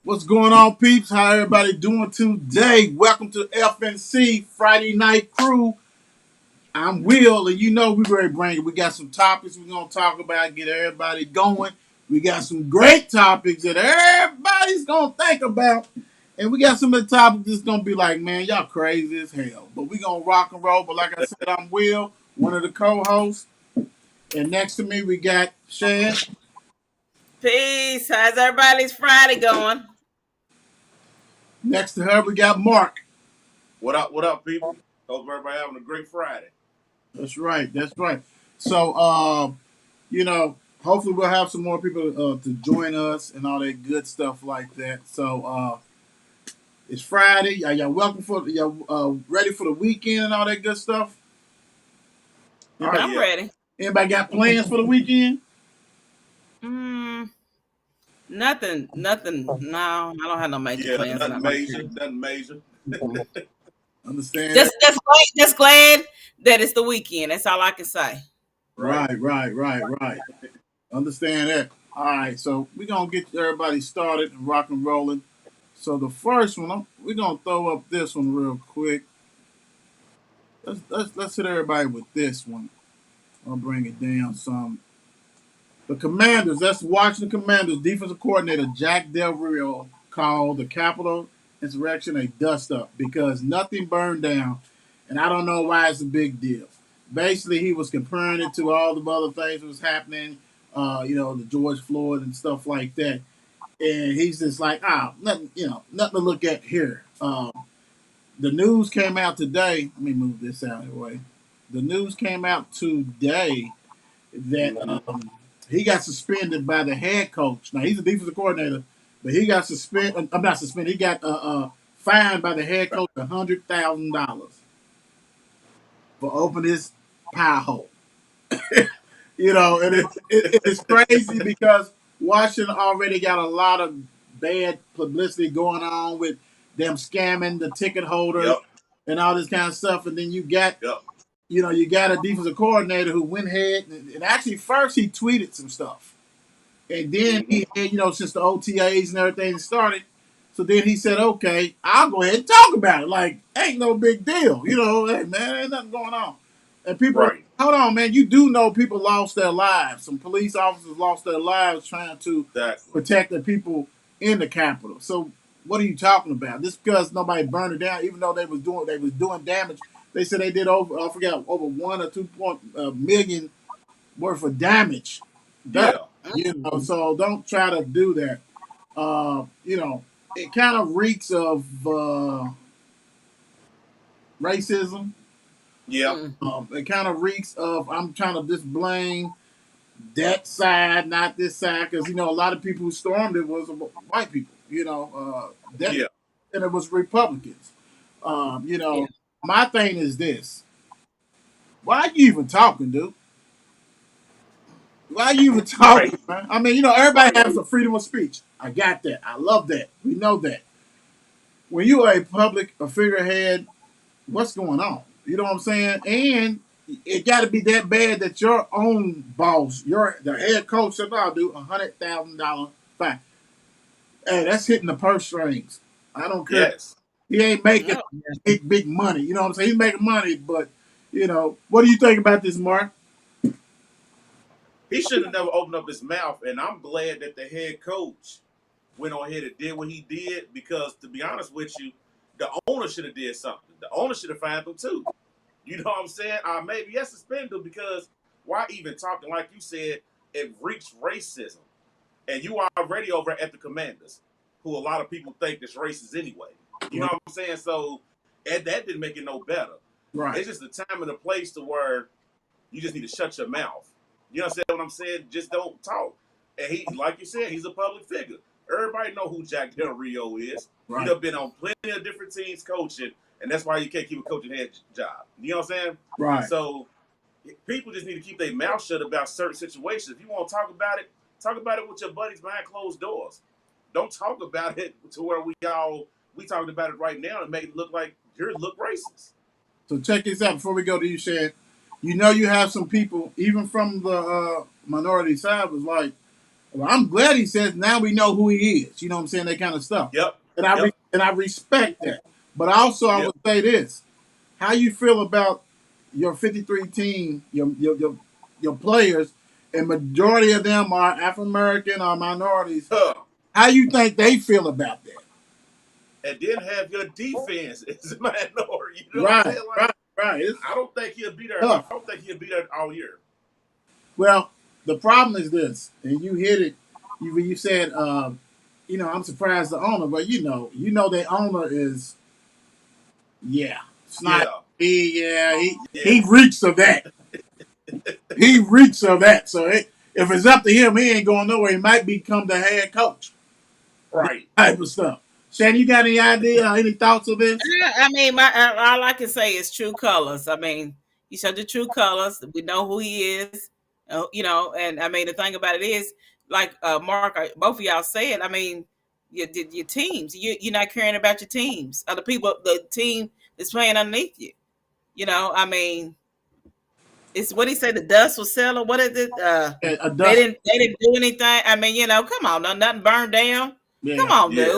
What's going on, peeps? How everybody doing today? Welcome to FNC Friday Night Crew. I'm Will, and you know we ready to bring it. We got some topics we're gonna talk about, get everybody going. We got some great topics that everybody's gonna think about, and we got some of the topics that's gonna be like, man, y'all crazy as hell. But we gonna rock and roll. But like I said, I'm Will, one of the co-hosts, and next to me we got Shan. Peace. How's everybody's Friday going? Next to her we got Mark. What up, people? Hope everybody having a great Friday. That's right. That's right. So, hopefully we'll have some more people to join us and all that good stuff like that. So, it's Friday. Y'all welcome for y'all ready for the weekend and all that good stuff. Oh Anybody, I'm yeah, ready. anybody got plans for the weekend? Mm, nothing. No, I don't have no major yeah, plans. nothing Not like major, that. nothing major. Mhm. Understand that? Just glad that it's the weekend. That's all I can say. Right. Right. Understand that. All right. So we're gonna get everybody started and rock and rolling. So the first one, we're gonna throw up this one real quick. Let's hit everybody with this one. I'll bring it down some. The Commanders, that's Washington Commanders defensive coordinator Jack Del Rio called the Capitol insurrection a dust up because nothing burned down, and I don't know why it's a big deal. Basically, he was comparing it to all the other things that was happening, the George Floyd and stuff like that, and he's just like, nothing, nothing to look at here. The news came out today. Let me move this out of the way. The news came out today that hmm he got suspended by the head coach. Now he's a defensive coordinator, but he got suspended. I'm not suspended. He got fined by the head coach $100,000 for opening his pie hole. And it's crazy because Washington already got a lot of bad publicity going on with them scamming the ticket holders Yep. and all this kind of stuff, and then Yep. you got a defensive coordinator who went ahead and actually first he tweeted some stuff. And then hmm he had, since the OTAs and everything started, so then he said, okay, I'll go ahead and talk about it. Like, ain't no big deal. Hey, man, ain't nothing going on. And people, Right. hold on, man, you do know people lost their lives. Some police officers lost their lives trying to Exactly. protect the people in the Capitol. So what are you talking about? Just because nobody burned it down, even though they was doing damage, they said they did over 1 or 2 million worth of damage. That Yeah. Mm. so don't try to do that. It kind of reeks of racism. Yeah. Mm. It kind of reeks of I'm trying to just blame that side, not this side, because a lot of people who stormed it was white people. That Yeah. and it was Republicans. Um, you Yeah. know, my thing is this: why are you even talking, dude? Why are you even Right. talking, man? I mean, everybody Right. has a freedom of speech. I got that. I love that. We know that. When you are a figurehead, what's going on? You know what I'm saying? And it got to be that bad that your own boss, the head coach, said, "I'll do $100,000 fine." Hey, that's hitting the purse strings. I don't care. Yes. He ain't making Oh, big money. You know what I'm saying? He's making money, but what do you think about this, Mark? He should have never opened up his mouth, and I'm glad that the head coach went on ahead and did what he did because, to be honest with you, the owner should have did something. The owner should have fined him too. You know what I'm saying? Maybe yes, suspend him because why even talking like you said? It reeks racism. And you are already over at the Commanders, who a lot of people think is racist anyway. You know Right. what I'm saying? So that didn't make it no better. Right. It's just the time and the place to where you just need to shut your mouth. You understand what I'm saying? Just don't talk. And he, like you said, he's a public figure. Everybody know who Jack Del Rio is. He Right. done been on plenty of different teams coaching, and that's why you can't keep a coaching head job. You know what I'm saying? Right. So people just need to keep their mouth shut about certain situations. If you want to talk about it with your buddies behind closed doors. Don't talk about it to where we talking about it right now and make it look like you look racist. So check this out before we go to you, Shan. You have some people, even from the minority side, was like, Well, I'm glad he says now we know who he is. You know what I'm saying? That kind of stuff. Yep. And Yep. and I respect that. But also I Yep. would say this: how you feel about your 53 team, your players, and majority of them are African American or minorities. Huh. How you think they feel about that? And then have your defense as a minority. You know what I'm Right, saying? Like, right, right. It's I don't think he'll be there. I tough. don't think he'll be there all year. Well, the problem is this, and you hit it. You said, I'm surprised the owner, but the owner is, yeah, it's not. Yeah. He Yeah. reeks of that. He reeks of that. So if it's up to him, he ain't going nowhere. He might become the head coach. That Right. type of stuff. Shannon, you got any idea, any thoughts of this? I mean, all I can say is true colors. I mean, he showed the true colors. We know who he is. And I mean, the thing about it is, like Mark, both of y'all said. I mean, your teams. You're not caring about your teams. Other people, the team that's playing underneath you. I mean, it's what he said. The dust was settling. What is it? A They dust. didn't do anything. I mean, come on, nothing burned down. Come Yeah, on, dude. Yeah.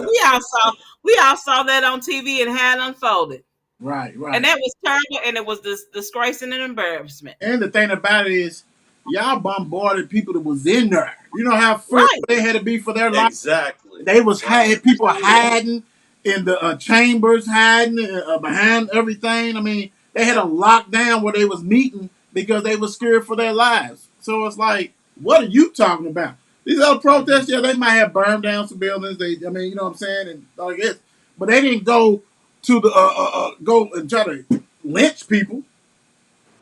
We all saw that on TV and had unfolded. right, And right. that was terrible, and it was this disgrace and an embarrassment. And the thing about it is, y'all bombarded people that was in there. You know how fearful Right. they had to be for their life. Exactly. They was Right. had people hiding in the chambers, hiding behind everything. I mean, they had a lockdown where they was meeting because they was scared for their lives. So it's like, what are you talking about? These other protests, yeah, they might have burned down some buildings. I mean, you know what I'm saying, and like this, but they didn't go to the go and try to lynch people.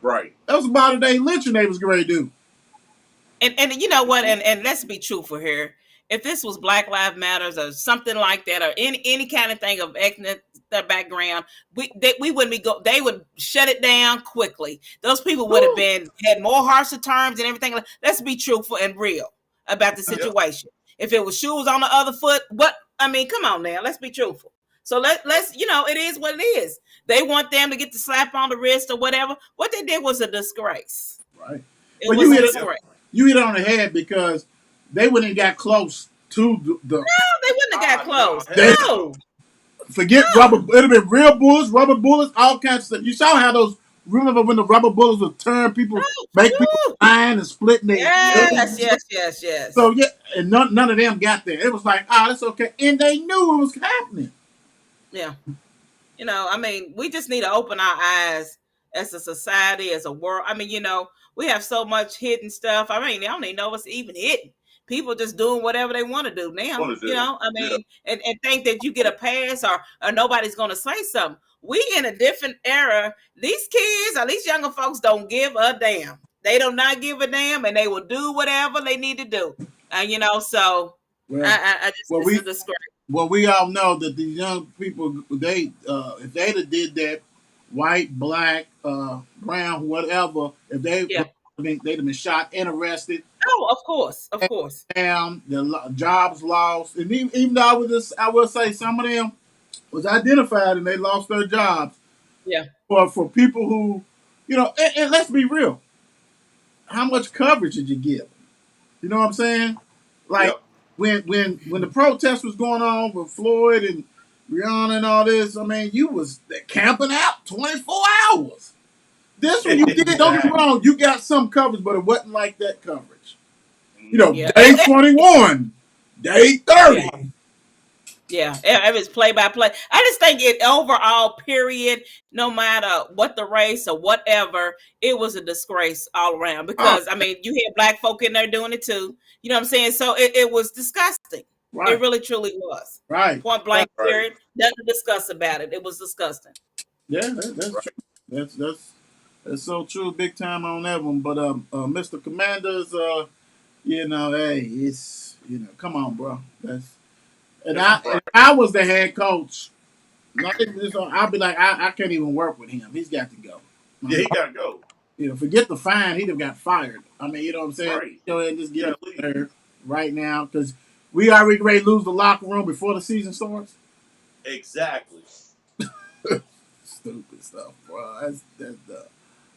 Right. That was about a day lynching they was going to do. And you know what? And let's be truthful here. If this was Black Lives Matters or something like that, or any kind of thing of ethnic background, we wouldn't be go. They would shut it down quickly. Those people would have Woo. been had more harsher terms and everything. Let's be truthful and real about the Yep. situation. If it was shoes on the other foot, what I mean, come on now, let's be truthful. So let's it is what it is. They want them to get the slap on the wrist or whatever. What they did was a disgrace. Right. It But was you a hit it. Yep. disgrace. You hit it on the head because they wouldn't have got close to the No, they wouldn't have got No, close. they hell No, no. forget rubber. It'd have been real bullets, rubber bullets, all kinds of stuff. You saw how those. Remember when the rubber bullets would turn people, no. make people Woo. blind and splitting their Yep. Yes, limbs. yes, yes, So yes. yeah, and none of them got there. It was like, that's okay, and they knew it was happening. Yeah. I mean, we just need to open our eyes as a society, as a world. I mean, we have so much hidden stuff. I mean, I don't even know what's even hidden. People just doing whatever they want to do now. Want to do? I Yeah. mean, and think that you get a pass or nobody's going to say something. We in a different era. These kids or these younger folks don't give a damn. They do not give a damn, and they will do whatever they need to do. And so Well, I just well, it's a we disgrace. well we all know that these young people, they if they'd have did that, white, black, brown, whatever, if Yeah. they'd have been shot and arrested. Oh, of course, of course. Down, jobs lost, and even though I will say some of them was identified and they lost their jobs. Yeah. For people who, and let's be real, how much coverage did you give? You know what I'm saying? Like Yep. when the protest was going on with Floyd and Rihanna and all this, I mean, you was camping out 24 hours. This one you did, don't get me Exactly. wrong, you got some coverage, but it wasn't like that coverage. Yeah. Day 21, day Yeah. 30. Yeah. If it's play by play, I just think it overall, period, no matter what the race or whatever, it was a disgrace all around. Oh, Because I mean, you had black folk in there doing it too. You know what I'm saying? So it was disgusting. It right, really truly was. right, Point right. blank, Right. period. Nothing to discuss about it. It was disgusting. Yeah, that's Right. true. That's so true, big time on that one. But Mr. Commanders, hey, it's come on, bro. That's and That's I right. if I was the head coach, not even this, I'll be like, I can't even work with him. He's got to go. I Yeah, mean, he gotta go. forget the fine. He'd have got fired. I mean, you know what I'm saying? Right. Go ahead and just He get him gotta leave. there right now because we already ready to lose the locker room before the season starts. Exactly. Stupid stuff, bro. That's dumb.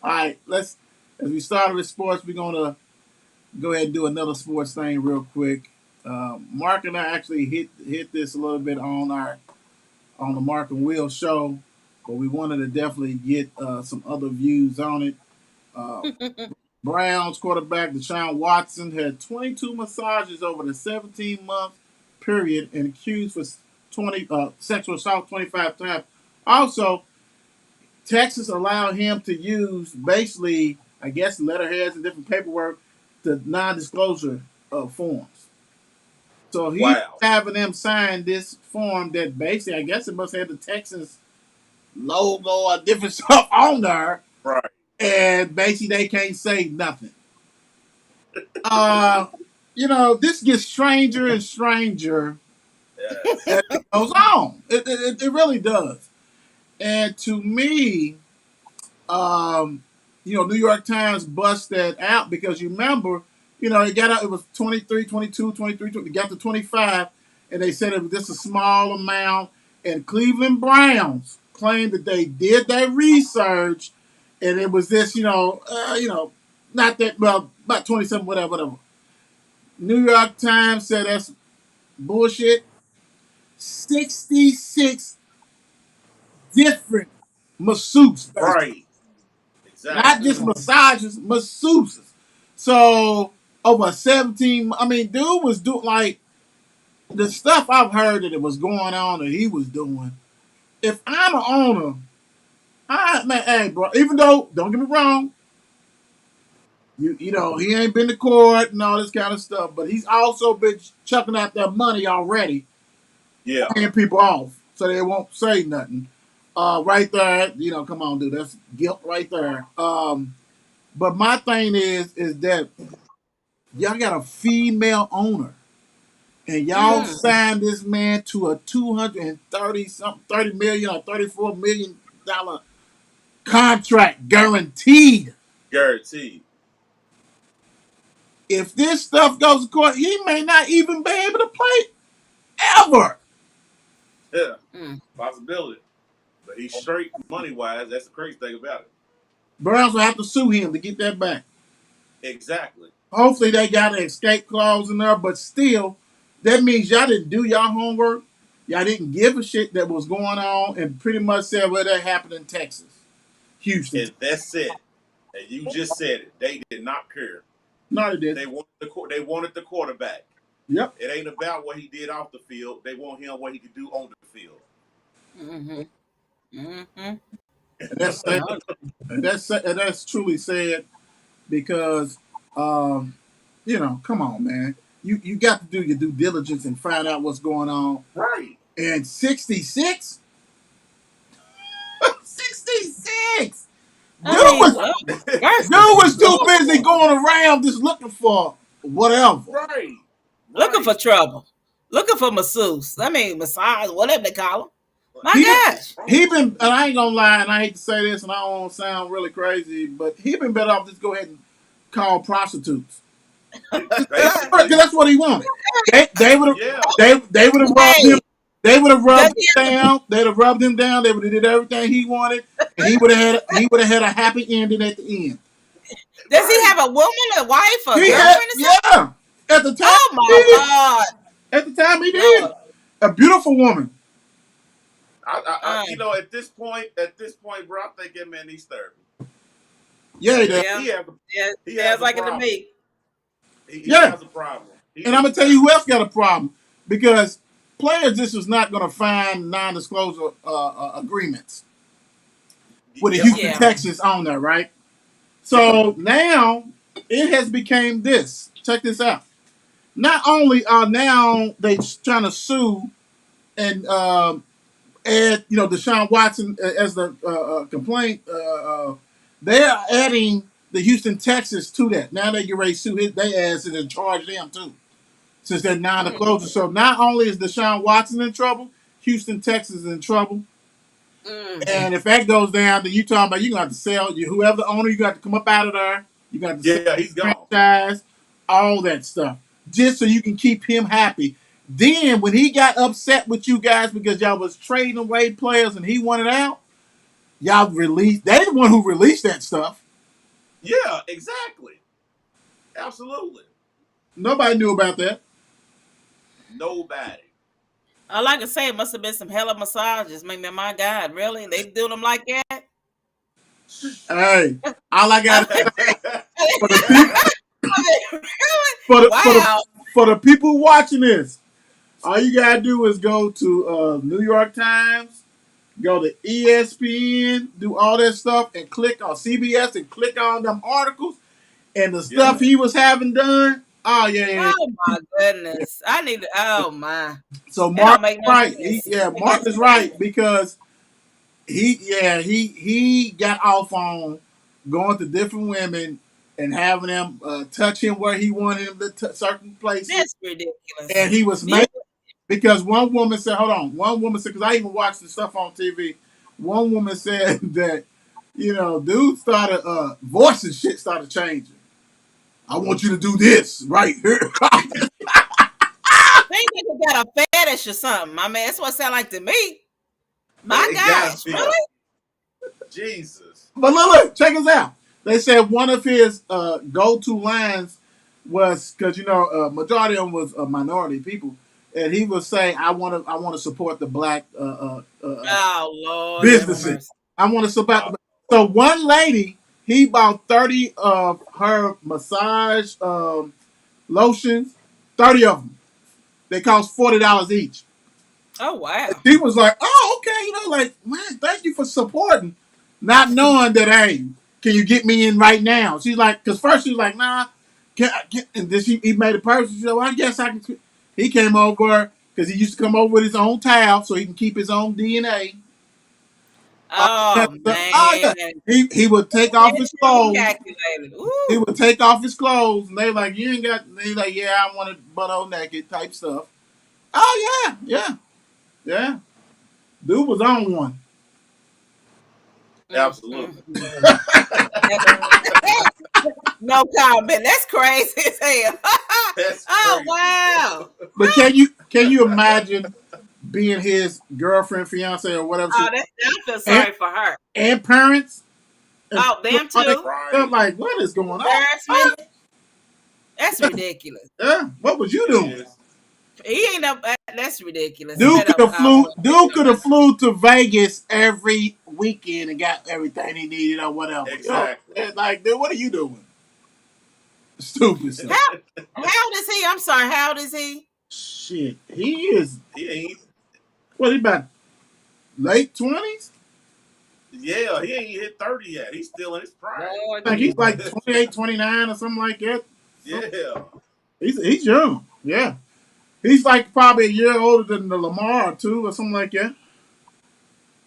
All right, as we started with sports, we're gonna go ahead and do another sports thing real quick. Mark and I actually hit this a little bit on the Mark and Will show, but we wanted to definitely get some other views on it. Uh, Browns quarterback Deshaun Watson had 22 massages over the 17-month period and accused for 20 sexual assault 25 times. Also, Texas allowed him to use basically, I guess, letterheads and different paperwork to non-disclosure forms. So he's Wow. having them sign this form that basically, I guess it must have the Texas logo or different stuff on there, Right. and basically they can't say nothing. This gets stranger and stranger Yes. as it goes on. It really does. And to me, um, New York Times bust that out because you remember, it got out, it was 23, 22, 23, 20, it got to 25, and they said it was just a small amount. And Cleveland Browns claimed that they did their research, and it was this, not that, well, about 27, whatever. New York Times said that's bullshit. 66 different masseuse, basically. Right. Not Exactly. just massages, masseuses. So over 17, I mean, dude was doing like the stuff I've heard that it was going on that he was doing. If I'm an owner, hey, bro, even though, don't get me wrong, he ain't been to court and all this kind of stuff, but he's also been chucking out that money already, Yeah. paying people off so they won't say nothing. Right there, come on, dude, that's guilt right there. But my thing is that y'all got a female owner, and y'all Mm. signed this man to a 30 million or $34 million contract guaranteed. Guaranteed. If this stuff goes to court, he may not even be able to play ever. Yeah. Mm. Possibility. But he's straight money wise. That's the crazy thing about it. Browns will have to sue him to get that back. Exactly. Hopefully they got an escape clause in there, but still, that means y'all didn't do y'all homework. Y'all didn't give a shit that was going on and pretty much said, well, that happened in Texas. Houston. And that's it. And you just said it. They did not care. No, they did. They wanted the quarterback. Yep. It ain't about what he did off the field. They want him what he could do on the field. Mm-hmm. Mm-hmm. And that's sad. And that's truly sad because, come on, man. You got to do your due diligence and find out what's going on. Right. And 66? 66! Dude I mean, was, first, dude was too busy going around just looking for whatever. Right. looking for Right. trouble, looking for masseuse. I mean, massage, whatever they call them. My He gosh. he been, and I ain't gonna lie, and I hate to say this, and I don't want to sound really crazy, but he been better off just go ahead and call prostitutes. Because Basically. that's what he wanted. They would have Yeah. they would have rubbed Hey, him. They would have does rubbed he, him down. They'd have rubbed him down. They would have did everything he wanted, and he would have had a happy ending at the end. does he Right. have a woman, a wife, a He girlfriend had, or something? yeah. At the time, Oh he did. my At the time, he God, did. A beautiful woman. I, Lord. at this point, bro, I think that man needs therapy. Yeah, he did. Yeah, He has, yeah, he has sounds a like it to problem. me. He Yeah, has a problem. He and I'm gonna needs tell you who therapy. else got a problem because players just is not gonna find non-disclosure agreements with the Yep. Houston Yeah. Texans on there, right? Yep. So now it has become this. Check this out. Not only are now they trying to sue and add, Deshaun Watson as the complaint, they are adding the Houston Texans to that. Now they get ready to sue they ass and charge them too, since they're Mm, non-disclosure. So not only is Deshaun Watson in trouble, Houston Texans is in trouble. mm. And if that goes down, then you talking about you gonna have to sell whoever the owner, you got to come up out of there. You got to sell Yeah, the he's gone. franchise, all that stuff, just so you can keep him happy. Then when he got upset with you guys because y'all was trading away players and he wanted out, y'all released. They the one who released that stuff. Yeah, exactly. Absolutely. Nobody knew about that. Nobody. I like to say it must have been some hella massages. Maybe my God, really? They do them like that? Hey, all I got I for the people mean, really? for the for the Wow. for the people watching this, all you gotta do is go to New York Times, go to ESPN, do all that stuff, and click on CBS and click on them articles and the Yeah. stuff he was having done. Oh yeah, yeah, yeah. Oh my goodness. I need to, oh my. So That Mark don't make is no right. sense. Mark is right because he got off on going to different women and having them touch him where he wanted him to certain places, That's ridiculous. and he was Yeah. made because one woman said, "Hold on," one woman said, because I even watched the stuff on TV. One woman said that dude started voice and shit started changing. I want you to do this right here. They nigga got a fetish or something. I mean, that's what it sound like to me. My It gotta gosh, be. really? Jesus. But look, check us out. They said one of his go-to lines was because majority of them was minority people, and he was saying, I want to support the black Oh Lord, have businesses. mercy. I want to support." Uh, So one lady, he bought 30 of her massage lotions, 30 of them. They cost $40 each. Oh wow. She was like, "Oh, okay, like, man, thank you for supporting," not knowing that, hey, can you get me in right now? She's like, because first she was like, nah, and then he made a purchase. She said, well, I guess I can. He came over because he used to come over with his own towel so he can keep his own DNA. Oh Oh man. yeah, he would take off his Attention to be clothes. calculated. He Ooh. would take off his clothes, and they like, you ain't got. They like, yeah, I want it butt hole naked type stuff. Oh yeah, yeah, yeah. Dude was on one. absolutely. Mm. No comment. That's crazy as hell. That's Oh crazy. wow. But can you imagine being his girlfriend, fiance, or whatever Oh, she I feel and, sorry for her. and parents and Oh, them all that too. stuff? Right. Like, what is going on? Embarrassment. That's ridiculous. Yeah, what was you It doing? is. He ain't up. That's ridiculous. Straight up. Dude could have flew to Vegas every weekend and got everything he needed or whatever. Exactly. Like, dude, what are you doing? Stupid stuff. How old is he? I'm sorry. How old is he? Shit, he is. He ain't. What, he about late 20s? Yeah, he ain't hit 30 yet. He's still in his prime. Lord I think he's like Jesus. 28, 29 or something like that. Yeah. He's young. Yeah. He's like probably a year older than the Lamar or two or something like that.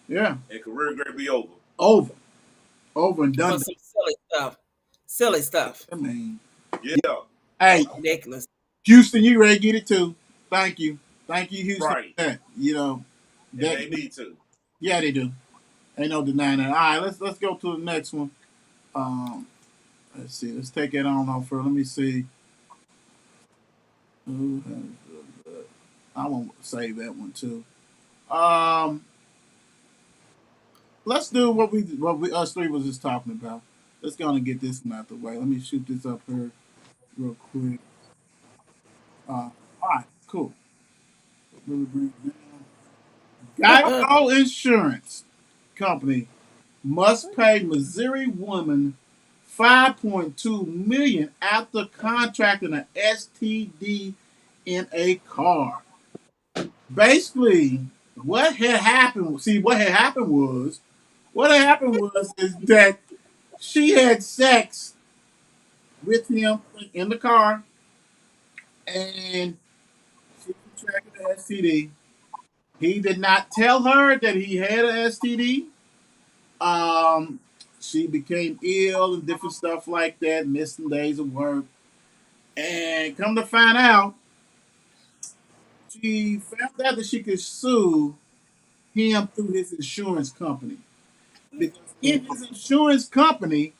Yeah. And career grade be over. Over. Over and For done. some silly stuff. Silly stuff. I mean, Yeah. hey, Ridiculous. Houston, you ready to get it too. Thank you. Thank you, Houston. Right. For that. And That they need to. yeah, they do. Ain't no denying that. All right, let's go to the next one. Um, let's see. Let's take it on off for. Let me see. Who has I won't save that one too. Um, let's do what we us three was just talking about. Let's go and get this one out the way. Let me shoot this up here real quick. All right, cool. Let me bring it down. Geico Insurance Company must pay Missouri woman 5.2 million after contracting an STD in a car. Basically, what had happened? See, what had happened was is that she had sex with him in the car, and she contracted the STD. He did not tell her that he had an STD. Um, she became ill and different stuff like that, missing days of work. And come to find out, she found out that she could sue him through his insurance company. Because in his insurance company,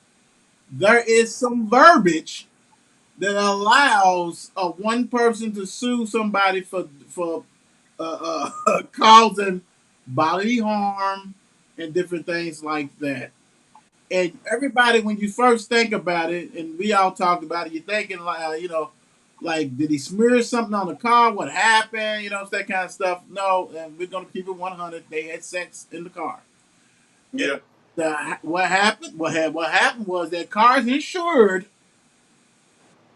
there is some verbiage that allows one person to sue somebody for causing bodily harm and different things like that. And everybody, when you first think about it, and we all talked about it, you're thinking like, like did he smear something on the car? What happened? That kind of stuff. No, and we're gonna keep it 100. They had sex in the car. Yeah. What happened? What happened was that car's insured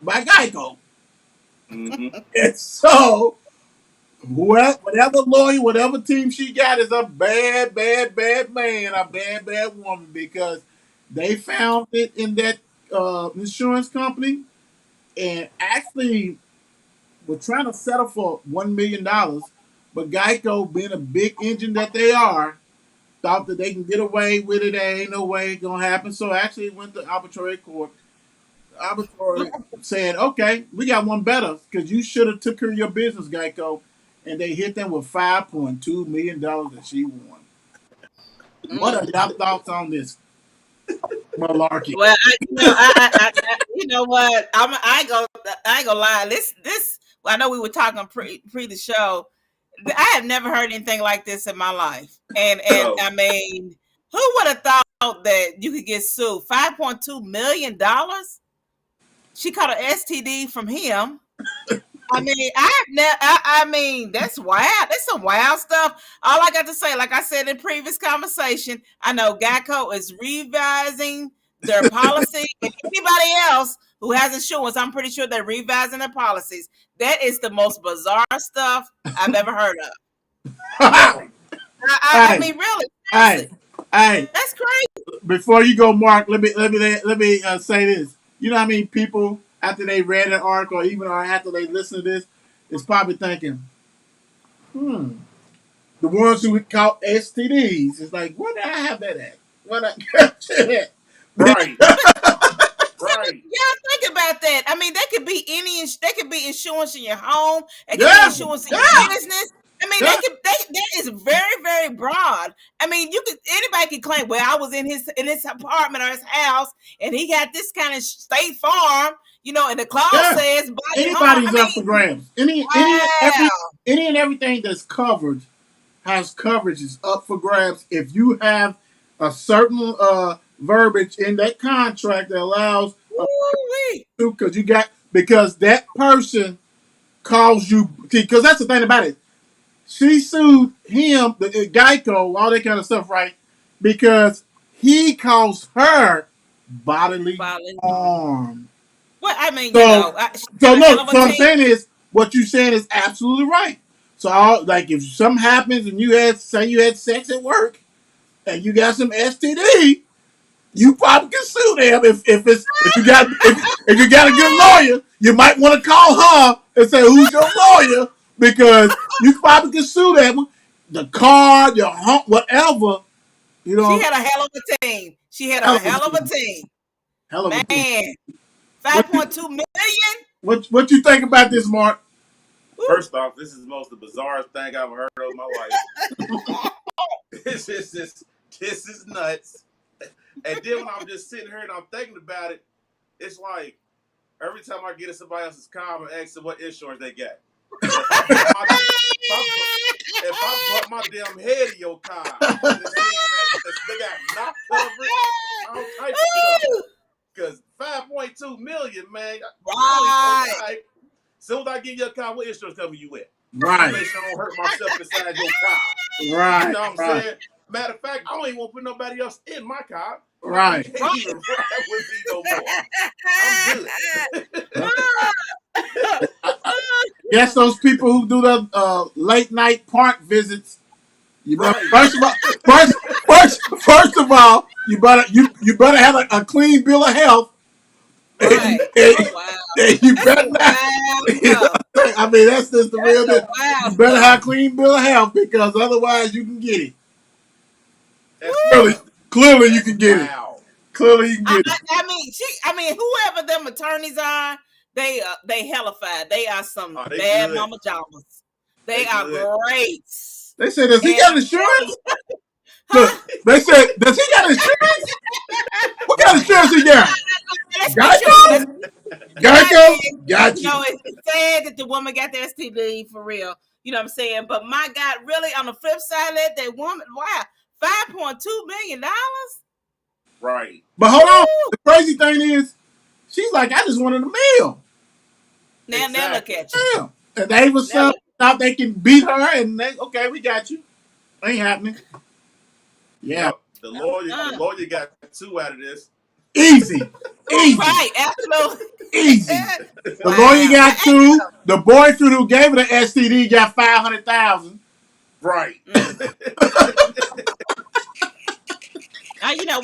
by Geico, Mm-hmm. and so whatever lawyer, whatever team she got is a bad, bad, bad man, a bad, bad woman because they found it in that insurance company and actually were trying to settle for $1 million, but Geico, being a big engine that they are, thought that they can get away with it. There ain't no way it's gonna happen. So actually, it went to arbitrary court. Arbitrary said, "Okay, we got one better because you should have took care of your business, Geico," and they hit them with $5.2 million that she won. What are y'all thoughts on this malarkey? Well, you know what? I ain't gonna lie. This. Well, I know we were talking pre the show. I have never heard anything like this in my life. And No. I mean, who would have thought that you could get sued? $5.2 million. She caught an STD from him. I mean, I mean, that's wild. That's some wild stuff. All I got to say, like I said in previous conversation, I know Geico is revising their policy. And anybody else who has insurance, I'm pretty sure they're revising their policies. That is the most bizarre stuff I've ever heard of. Really. I mean, really. Hey, hey, That's crazy. before you go, Mark, let me say this. You know how many people after they read an article, or even after they listen to this, is probably thinking, the ones who caught STDs is like, where did I have that at? Where did I catch it Right. at? Right. Yeah, think about that. I mean, they could be they could be insurance in your home. They could Yeah, be insurance in yeah, your business. I mean, yeah. that is very, very broad. I mean, anybody can claim, well, I was in his apartment or his house, and he got this kind of State Farm, and the clause Yeah. says buy your home. Anybody's I up for mean, grabs. wow. Any and everything that's covered has coverage is up for grabs if you have a certain verbiage in that contract that allows Woo-wee. because that person calls you because that's the thing about it. She sued him, the Geico, all that kind of stuff, right? Because he caused her bodily harm. Well, I mean, So, she so got a hell no. of a So I'm team. saying is what you're saying is absolutely right. So, like if something happens and you had sex at work and you got some STD, you probably can sue them if you got a good lawyer. You might want to call her and say who's your lawyer because you probably can sue them. The car, your home, whatever. She had a hell of a team. She had Hell a of a hell of a team. team. Hell of a team. Man, What you, 5.2 million? what you think about this, Mark? First off, this is the most bizarrest thing I've heard of in my life. this is nuts. And then when I'm just sitting here and I'm thinking about it, it's like every time I get in somebody else's car, I'm gonna ask them what insurance they got. If I bump my damn head in your car, they got knock coverage, all types of stuff. Because 5.2 million, man. Right. As soon as I get your car, what insurance company you with? Right. Make sure I don't hurt myself inside your car. Right. You know what I'm saying? Matter of fact, I don't even want to put nobody else in my car. Right. You can't even ride with me no more. I'm good. Yes, those people who do the late night park visits. You better, first of all, you better have a clean bill of health. Right. And you better not. I mean, that's just the real thing. You better have a clean bill of health because otherwise you can get it. Clearly you can get it. Clearly you can get it. I mean, whoever them attorneys are, they hellified. They are some bad mama jamas. They are great. They said, does he got insurance? Look, they said, does he got insurance? What kind of insurance he got? Geico? Got you. It's sad that the woman got the STD for real. You know what I'm saying? But my God, really, on the flip side of that woman, wow, $5.2 million? Right. But hold on, Woo! the crazy thing is, she's like, I just wanted a meal. Now look Exactly. at you. Yeah. And they was Now look. thought they can beat her, and they okay, we got you. Ain't happening. Yeah, Yep. The Uh, lawyer got two out of this. easy, easy, right, absolutely. easy. The lawyer Wow. got two. The boyfriend who gave her the STD got 500,000. Right. Mm.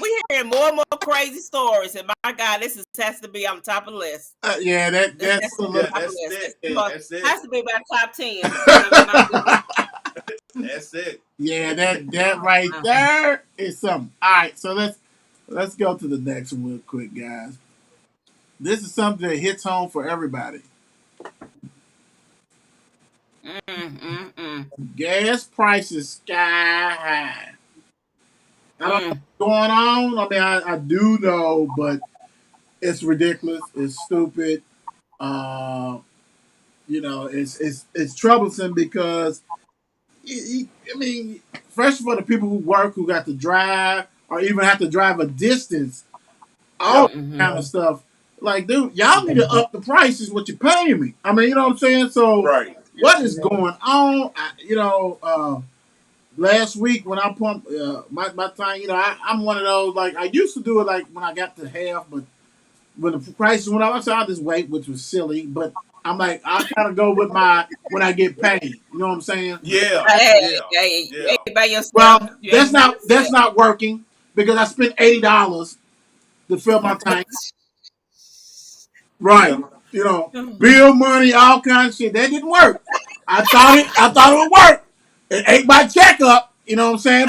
We hearing more and more crazy stories, and my God, has to be on top of the list. Yeah, This that's has a to be little. Yeah, top of that's the list. it. That's Has it. to be about top 10. My goodness. That's it. Yeah, that right there is something. All right, so let's go to the next one real quick, guys. This is something that hits home for everybody. Mm. Gas prices sky high. I don't know Mm. what's going on. I mean, I do know, but it's ridiculous. It's stupid. Uh, it's troublesome because I mean, especially for the people who work, who got to drive, or even have to drive a distance, all Yep. that kind of stuff. Like, dude, y'all need to up the prices what you're paying me. I mean, you know what I'm saying? So, Right. what is going on? Last week when I pumped my time, I'm one of those, like, I used to do it like when I got to half, but when the prices went up, I said I'll just wait, which was silly. But I'm like, I kind of go with my when I get paid. You know what I'm saying? Yeah. Hey, Yeah. hey, you Yeah. ain't by yourself. Well, You that's ain't by not yourself. working because I spent $80 to fill my tank. Right. Yeah. Bill money, all kinds of shit. That didn't work. I thought it would work. It ate my check up. You know what I'm saying?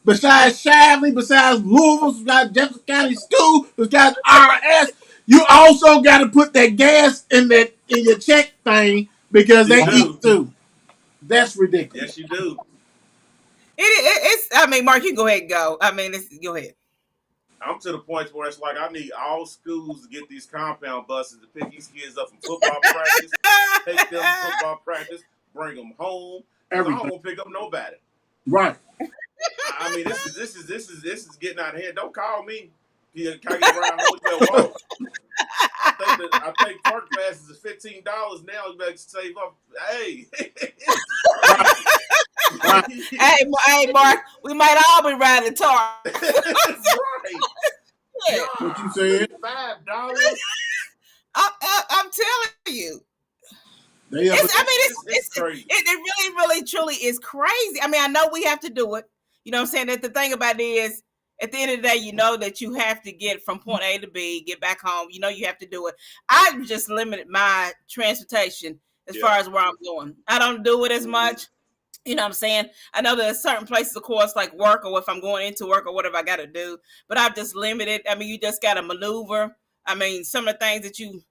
Besides Shively, besides Louisville, besides Jefferson County School, besides IRS, you also got to put that gas in your check thing because You they eat do. too. That's ridiculous. Yes, you do. It's. I mean, Mark, you go ahead and go. I mean, go ahead. I'm to the point where it's like I need all schools to get these compound buses to pick these kids up from football practice, take them to football practice, bring them home, because I don't Everything. want to pick up nobody. Right. I mean, this is getting out of hand. Don't call me. Can I get around home? You better walk. I think park passes is $15 now. You better save up. Hey, this is Right. crazy. Right. Hey, Mark, we might all be riding tar. Right. Yeah. What you Golly, said? $5. I'm telling you. They up. I mean, It's crazy. it really, really, truly is crazy. I mean, I know we have to do it. You know what I'm saying? That the thing about it is, at the end of the day, you know that you have to get from point A to B, get back home. You know you have to do it. I've just limited my transportation as Yeah. far as where I'm going. I don't do it as much. You know what I'm saying? I know there's certain places, of course, like work or if I'm going into work or whatever I got to do, but I've just limited. I mean, you just got to maneuver. I mean, some of the things that you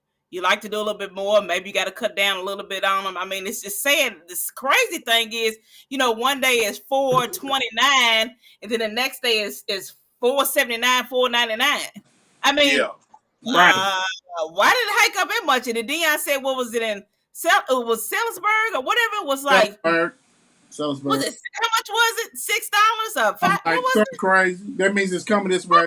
like to do a little bit more, maybe you got to cut down a little bit on them. I mean, it's just saying this crazy thing is, one day is 429, and then the next day is 479, 499. I mean, Yeah. Right. why did it hike up that much? And then Dion said, what was it in? It was Salisbury or whatever. It was like. Salisbury. Was it how much was it? $6 or $5? Like What was something it? crazy. That means it's coming this way.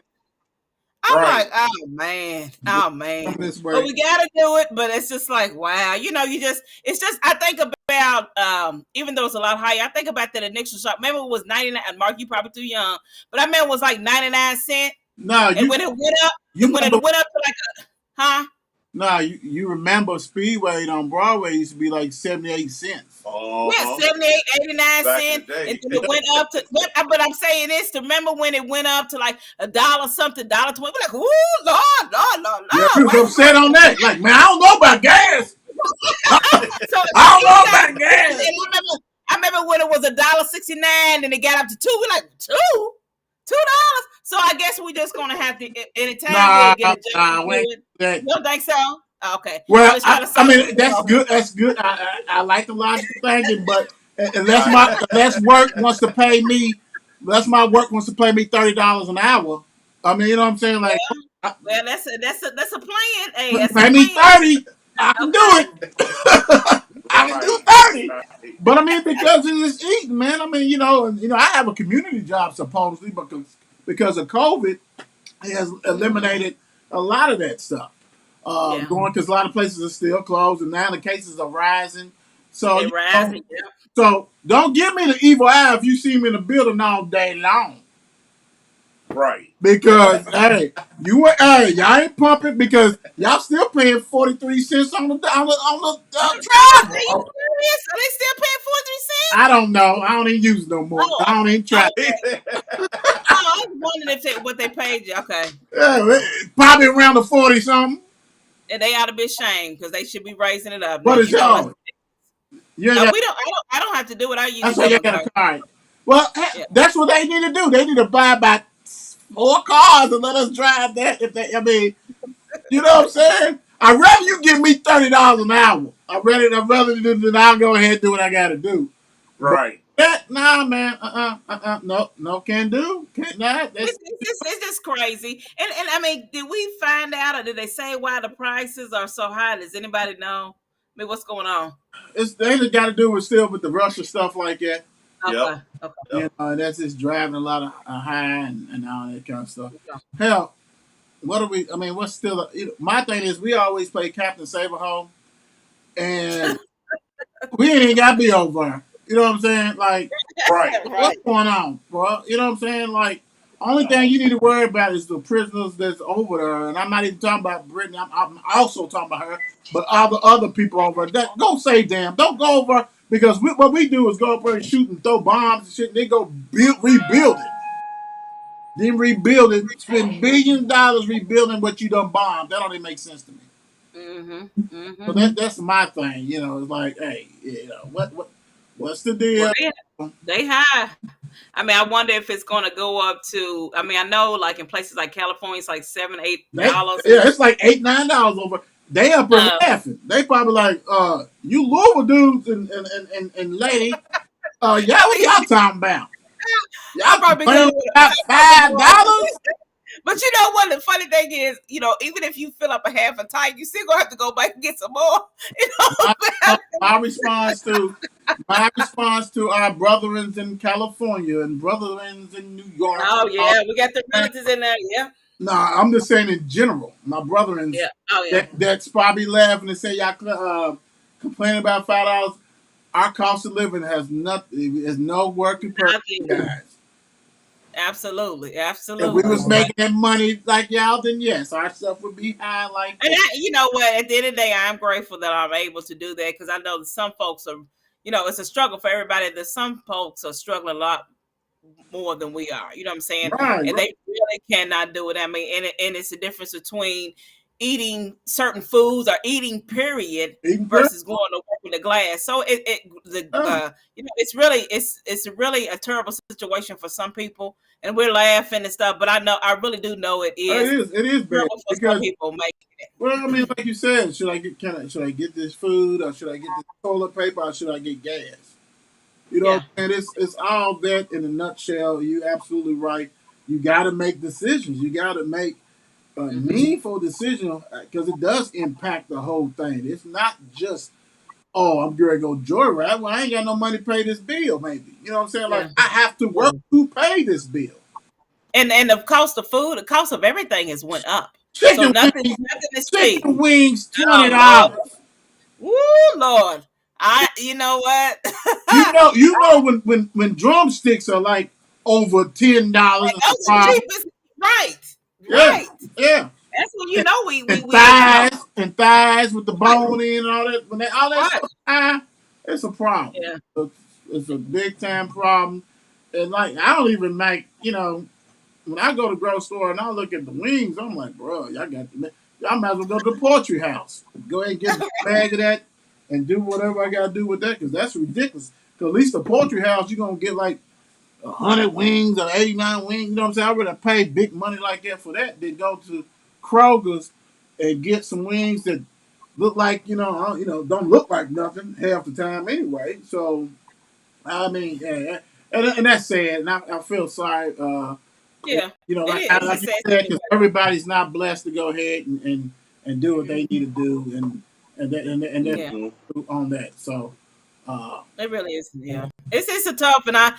I'm Right. like, oh man, oh man. Coming this But way. we gotta do it. But it's just like, wow, it's just I think about even though it's a lot higher, I think about that initial shop. Remember it was 99, and Mark, you probably too young, but I remember it was like 99 cents. No, And when it went up, you when it remember, went up to like huh? no, you remember Speedway on Broadway used to be like 78 cents. Yeah, Uh-huh. 78, 89 Back in cents. the day. And then it went up to, but I'm saying this to remember when it went up to like a dollar something, dollar 20. We're like, ooh, Yeah, Lord. we was Why is upset on that. Like, man, I don't know about gas. so I don't know anytime, about gas. I remember when it was $1.69 and it got up to two. We're like, $2? So I guess we're just gonna have to anytime Nah, we get adjusted to we ain't it. that. You don't think so? Okay. I Well, was trying to say, I mean, that's good. That's good. I like the logical thinking, but unless Right. unless work wants to pay me, unless my work wants to pay me $30 an hour. I mean, you know what I'm saying? Like, well, that's a plan. Hey, that's a pay me plan. 30, I can do Okay. it. I can do Right. 30. Right. But I mean, because it's eating, man. I mean, I have a community job supposedly, because of COVID has eliminated a lot of that stuff. Yeah. Going because a lot of places are still closed, and now the cases are rising. So They rising. Yeah. so don't give me the evil eye if you see me in the building all day long. Right. Because hey, y'all ain't pumping because y'all still paying 43 cents on the Are you travel. serious? Are they still paying 43 cents? I don't know. I don't even use it no more. Oh, I don't even try. okay. Oh, I was wondering what they paid you. Okay. Yeah, probably around the 40 something. And they ought to be ashamed because they should be raising it up. Now What is you know that's y'all? You ain't got, we don't. I don't have to do it. I use that's a why you debit got card. a card. Well, Yeah. that's what they need to do. They need to buy about 4 cars and let us drive that. If they, I mean, you know what I'm saying? I'd rather you give me $30 an hour. I'd rather than I'll go ahead and do what I got to do. But Right. that, nah, man, no, can't do, can't not. That's It's just crazy. And I mean, did we find out or did they say why the prices are so high? Does anybody know? I mean, what's going on? they just got to do with still with the Russia stuff like that. Yep. Okay. Okay. You know, that's just driving a lot of high and all that kind of stuff. Okay. Hell, what do we? I mean, what's still? My thing is, we always play Captain Saberhole, and we ain't even got to be over. You know what I'm saying? Like, Right. what's Right. going on, bro? You know what I'm saying? Like, only thing you need to worry about is the prisoners that's over there, and I'm not even talking about Brittany. I'm also talking about her, but all the other people over there. Go save them. Don't go over because what we do is go up there and shoot and throw bombs and shit. And they go rebuild it. Then rebuild it. Spend billions of dollars rebuilding what you done bombed. That don't even make sense to me. Mm-hmm. So Mm-hmm. that's my thing. You know, it's like, hey, you know, what's the Well, deal? they high. I mean, I wonder if it's going to go up to. I mean, I know like in places like California, it's like $7, $8. It's like $8, $9 over. They up there Uh, laughing. They probably like, you Louisville dudes and lady, y'all what y'all talking about? I'll Y'all probably complaining go. about $5? But you know what? The funny thing is, even if you fill up a half a tank, you still gonna have to go back and get some more. You know. My response to our brethren in California and brethren in New York. Oh yeah, we got the relatives in there. Yeah. Nah, I'm just saying in general. My brethrens Yeah. Oh yeah. that's probably laughing and say y'all complaining about $5. Our cost of living has nothing. Is no working person, Nothing. guys. Absolutely. If we Absolutely. was making that money like y'all, then yes, our stuff would be high like And that. you know what? At the end of the day, I'm grateful that I'm able to do that because I know that some folks are, it's a struggle for everybody. That some folks are struggling a lot more than we are. You know what I'm saying? Right, And right. they really cannot do it. I mean, and it's a difference between eating certain foods or eating period Even per- versus going to work with the glass. So uh, it's really a terrible situation for some people, and we're laughing and stuff. But I really do know it is it is bad terrible for some because people making it. well, I mean, like you said, should I get this food or should I get this toilet paper or should I get gas? You know what Yeah. I'm saying? It's all that in a nutshell. You absolutely right. You got to make decisions. You got to make a Mm-hmm. meaningful decision because it does impact the whole thing. It's not just I'm going to go joyride. Well, I ain't got no money to pay this bill. Maybe you know what I'm saying. Like Yeah. I have to work to pay this bill. And the cost of food, the cost of everything has went up. So Chicken nothing wings, is cheap. chicken wings, Oh Lord. $20. Woo, Lord. You know what? When drumsticks are like over $10. Those are cheapest. Right. Yeah, Right. yeah. That's when you know we And thighs with the right. bone in and all that. When all that Right. stuff high, it's a problem. Yeah. It's a big time problem. And like I don't even like when I go to the grocery store and I look at the wings, I'm like, bro, y'all might as well go to the poultry house. Go ahead and get a bag of that and do whatever I gotta do with that because that's ridiculous. Because at least the poultry house, you're gonna get like 100 wings or 89 wings. You know what I'm saying? I would have paid big money like that for that. Then go to Kroger's and get some wings that look like don't look like nothing half the time anyway. So I mean, yeah, and that's sad. And I feel sorry. Yeah. Like It is. like It's you sad said, because situation. everybody's not blessed to go ahead and do what they need to do, and that Yeah. Mhm. on that. So It really is. Yeah, it's a tough, and I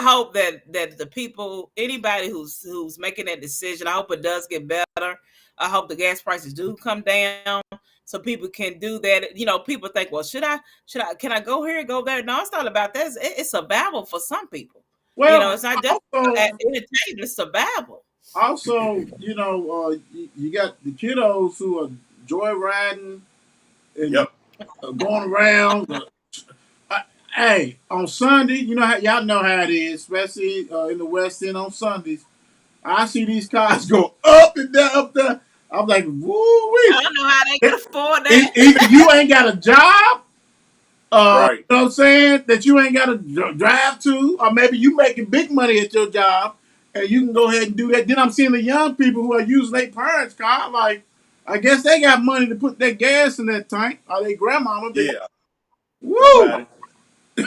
hope that the people, anybody who's making that decision, I hope it does get better. I hope the gas prices do come down so people can do that. You know, people think, well, can I go here, go there? No, it's not about that. It's survival for some people. You know, Well, it's not just also, entertainment; it's survival. you got the kiddos who are joyriding and Yep. going around. Uh, hey, on Sunday, you know how y'all know how it is, especially in the West End on Sundays. I see these cars go up and down, up there. I'm like, woo I wee. don't know how they can afford that. Either you ain't got a job, Right. you know what I'm saying, that you ain't got to drive to, or maybe you making big money at your job, and you can go ahead and do that. Then I'm seeing the young people who are using their parents' car, like, I guess they got money to put their gas in that tank, or their grandmama. They got, Yeah. woo! Somebody. You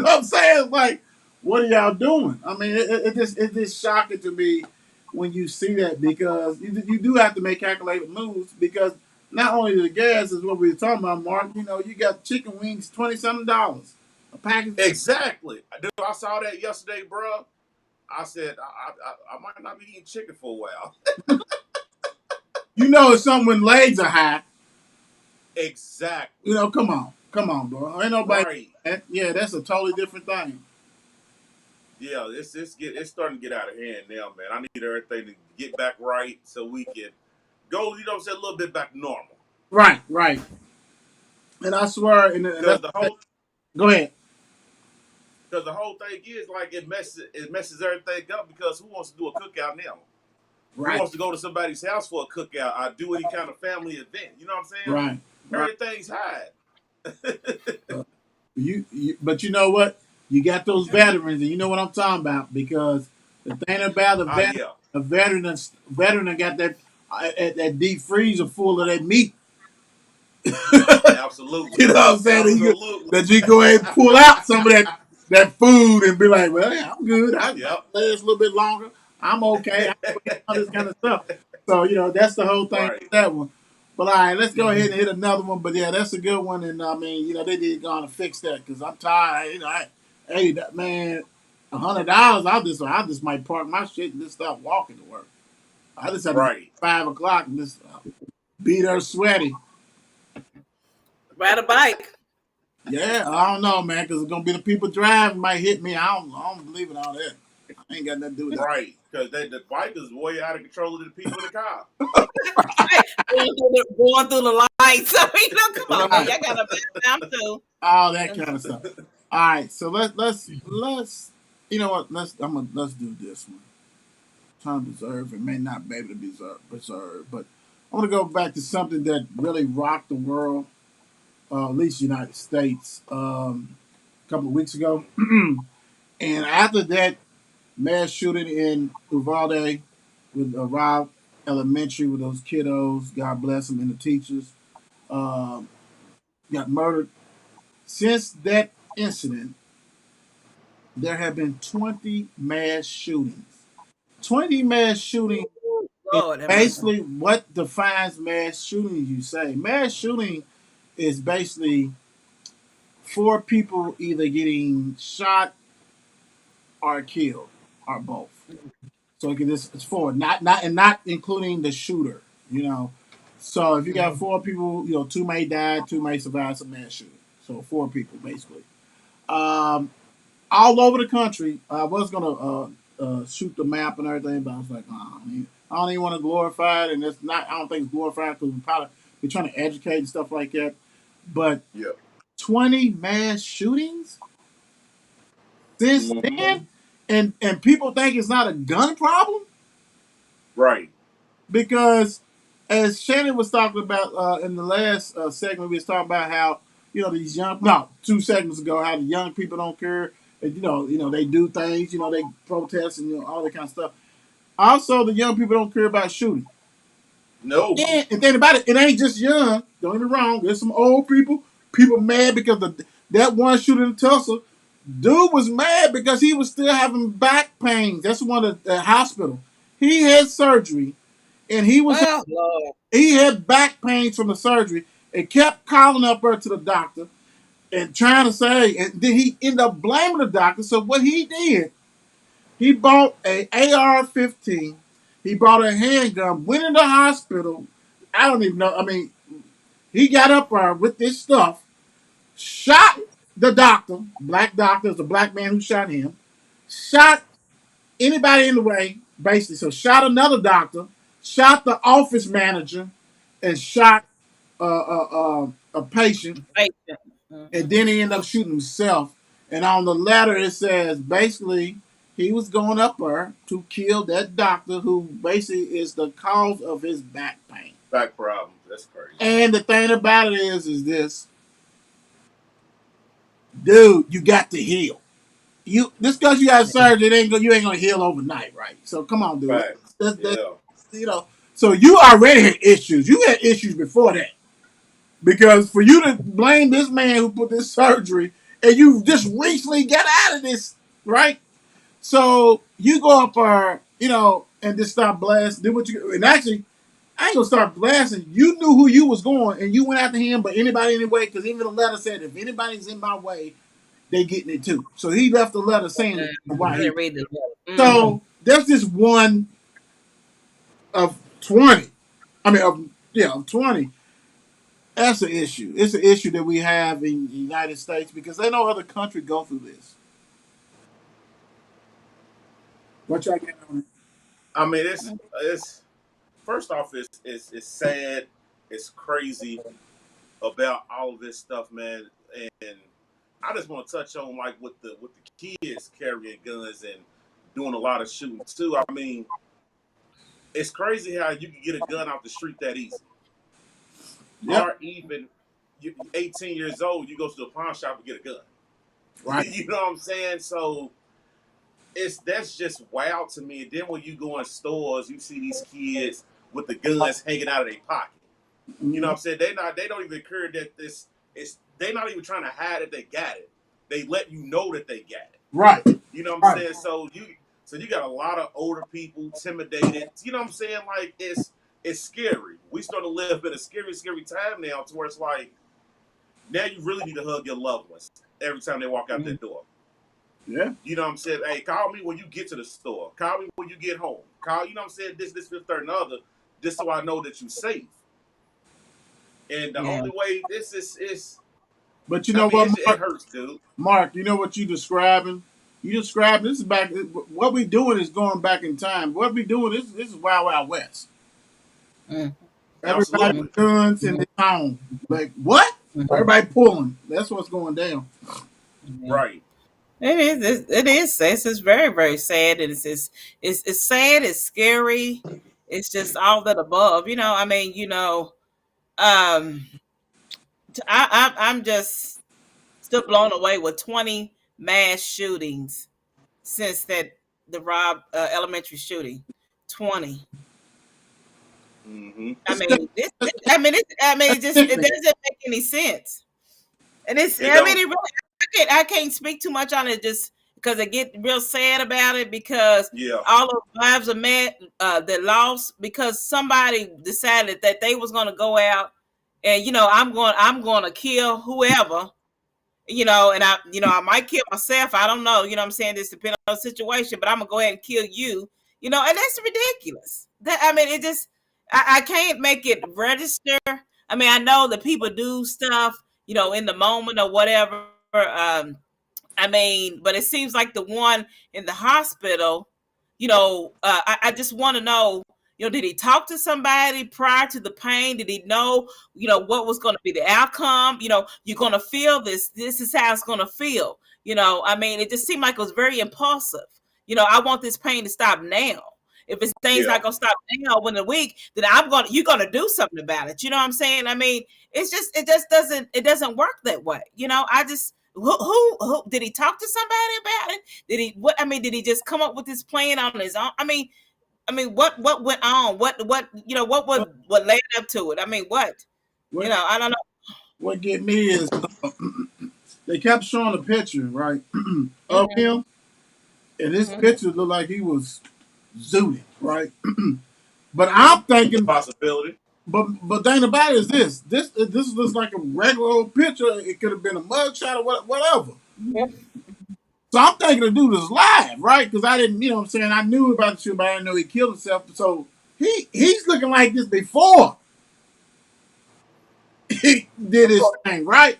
know what I'm saying? Like, what are y'all doing? I mean, it's just shocking to me when you see that because you do have to make calculated moves because not only the gas is what we were talking about, Mark. You know, you got chicken wings $27 a package. Exactly. Dude, I saw that yesterday, bro. I said I might not be eating chicken for a while. You know, it's something when legs are high. You Exactly. know, come on, bro. Ain't nobody. Right. Yeah, that's a totally different thing. Yeah, it's starting to get out of hand now, man. I need everything to get back right so we can go, you know what I'm saying, a little bit back to normal. Right, right. And I swear, and Because the whole go ahead. because the whole thing is like it messes everything up because who wants to do a cookout now? Who Right, wants to go to somebody's house for a cookout or do any kind of family event? You know what I'm saying? right, right. Everything's high. But you know what? You got those veterans, and you know what I'm talking about because the thing about Ah, yeah. a veteran that got that deep freezer full of that meat. Absolutely. You know what I'm saying? Absolutely. That you go ahead and pull out some of that food and be like, well, yeah, I'm good. I Yep. last a little bit longer. I'm okay. I can eat all this kind of stuff. So you know that's the whole thing with Right. that one. But all right, let's go ahead and hit another one. But yeah, that's a good one. And I mean, you know, they did go on to fix that because I'm tired. You know, hey, that man, $100. I just might park my shit and just stop walking to work. I just have to get Right. 5 o'clock and just be there sweaty. Ride a bike. Yeah, I don't know, man, because it's gonna be the people driving might hit me. I don't believe in all that. I ain't got nothing to do with that. Right. Because the bike is way out of control of the people in the car. Right. Going through the lights. I mean, no, come on, man. Right. Y'all got to back down too. All that kind of stuff. All right, so let's you know what? Let's do this one. Time preserve it may not be able to be preserved, but I want to go back to something that really rocked the world, at least the United States, a couple of weeks ago. And after that mass shooting in Uvalde with Rob Elementary with those kiddos, God bless them, and the teachers um, got murdered. Since that incident, there have been 20 mass shootings. 20 mass shootings is Lord have mercy. basically what defines mass shooting, you say. Mass shooting is basically four people either getting shot or killed or both. So it can just it's four, not including the shooter. You know, so if you got four people, you know, two may die, two may survive. It's a mass shooting. So four people basically, um, all over the country. I was gonna shoot the map and everything, but I was like, oh, I don't even want to glorify it, and it's not. I don't think it's glorified because we're trying to educate and stuff like that. But Yep. 20 mass shootings since Mm-hmm. then, and people think it's not a gun problem. Right. Because as Shannon was talking about in the last segment, we was talking about how you know these young no 2 segments ago how the young people don't care. And, you know they do things. You know they protest and you know all that kind of stuff. Also, the young people don't care about shooting. No. And think about it, it ain't just young. Don't get me wrong. There's some old people. People mad because that one shooting in Tulsa. Dude was mad because he was still having back pains. That's one of the hospital. He had surgery and Oh Lord. he had back pains from the surgery and kept calling up her to the doctor. and trying to say, and then he ended up blaming the doctor. So what he did, he bought a AR-15. He bought a handgun. Went in the hospital. I don't even know. I mean, he got up there with this stuff, shot the doctor. Black doctor, is a black man who shot him. Shot anybody in the way, basically. So shot another doctor, shot the office manager, and shot a patient, Patient. and Mhm. then he ended up shooting himself. And on the letter, it says basically he was going up there to kill that doctor who basically is the cause of his back pain. Back problems. That's crazy. And the thing about it is this, dude, you got to heal. You just because you got surgery, you ain't gonna heal overnight, right? So come on, dude. Facts. That's, Yeah. you know. So you already had issues. You had issues before that. Because for you to blame this man who put this surgery and you just recently got out of this, right? So you go up there, and just start blasting. Do what you and actually, I ain't gonna start blasting. You knew who you was going, and you went after him. But anybody anyway, because even the letter said, if anybody's in my way, they getting it too. So he left the letter saying the reason I why he. didn't read the letter. So there's this one of 20. I mean, of 20. That's an issue. It's an issue that we have in the United States because they no other country go through this. What y'all get on it? I mean, it's first off, it's sad, it's crazy about all of this stuff, man. And I just want to touch on like with the kids carrying guns and doing a lot of shooting too. I mean, it's crazy how you can get a gun off the street that easy, Yep. or even you 18 years old, you go to the pawn shop and get a gun. Right. You know what I'm saying? So that's just wild to me. And then when you go in stores, you see these kids with the guns hanging out of their pocket. You know Mm-hmm. what I'm saying? They don't even care that this is they not even trying to hide that they got it. They let you know that they got it. Right. You know what I'm Right. saying? So you got a lot of older people intimidated. You know what I'm saying? Like it's scary. We start to live in a scary time now to where it's like now you really need to hug your loved ones every time they walk out Mm-hmm. that door. Yeah. You know what I'm saying? Hey, call me when you get to the store. Call me when you get home. Call, you know what I'm saying? This, fifth, third, and other, just so I know that you're safe. And the Yeah. only way this is, But you I know mean, what, it hurts, dude. Mark? You know what you describing? You describing this is back. What we doing is going back in time. What we doing this is Wild Wild West. Mm, Everybody Absolutely. with guns in mm, their home. Like what? mm, Everybody pulling. That's what's going down. yeah. Right. It is. It is. It's very, very sad. It's sad. It's scary. It's just all that above. I mean, um, I'm just still blown away with 20 mass shootings since the Rob elementary shooting. 20. Mm-hmm. I It's just, mean, it that's just it sickening. doesn't make any sense. And It I mean, don't. it really, I can't speak too much on it just because I get real sad about it because Yeah. all those lives are met that lost because somebody decided that they was going to go out and I'm going to kill whoever, and I might kill myself. I don't know, what I'm saying, this depends on the situation, but I'm gonna go ahead and kill you, and that's ridiculous. That I mean, it just I can't make it register. I mean, I know that people do stuff, in the moment or whatever. I mean, but it seems like the one in the hospital, I just want to know, did he talk to somebody prior to the pain? Did he know, what was going to be the outcome? You're going to feel this. This is how it's going to feel. I mean, it just seemed like it was very impulsive. I want this pain to stop now. If it's things Yeah. not gonna stop now within a week, then you're gonna do something about it. You know what I'm saying? I mean, it just doesn't work that way. I just who did he talk to somebody about it? Did he what I mean, did he just come up with this plan on his own? I mean, what went on? What led up to it? I mean, what? What I don't know. what get me is they kept showing a picture, right, of Hmm. him, and this Hmm. picture looked like he was zooted, right? But I'm thinking, Possibility. but the thing about it is this looks like a regular old picture. It could have been a mugshot or whatever. Yeah. So I'm thinking the dude is live, right? Because I didn't, you know what I'm saying? I knew about the shit, but I didn't know he killed himself. So he's looking like this before he did his Before, thing, right?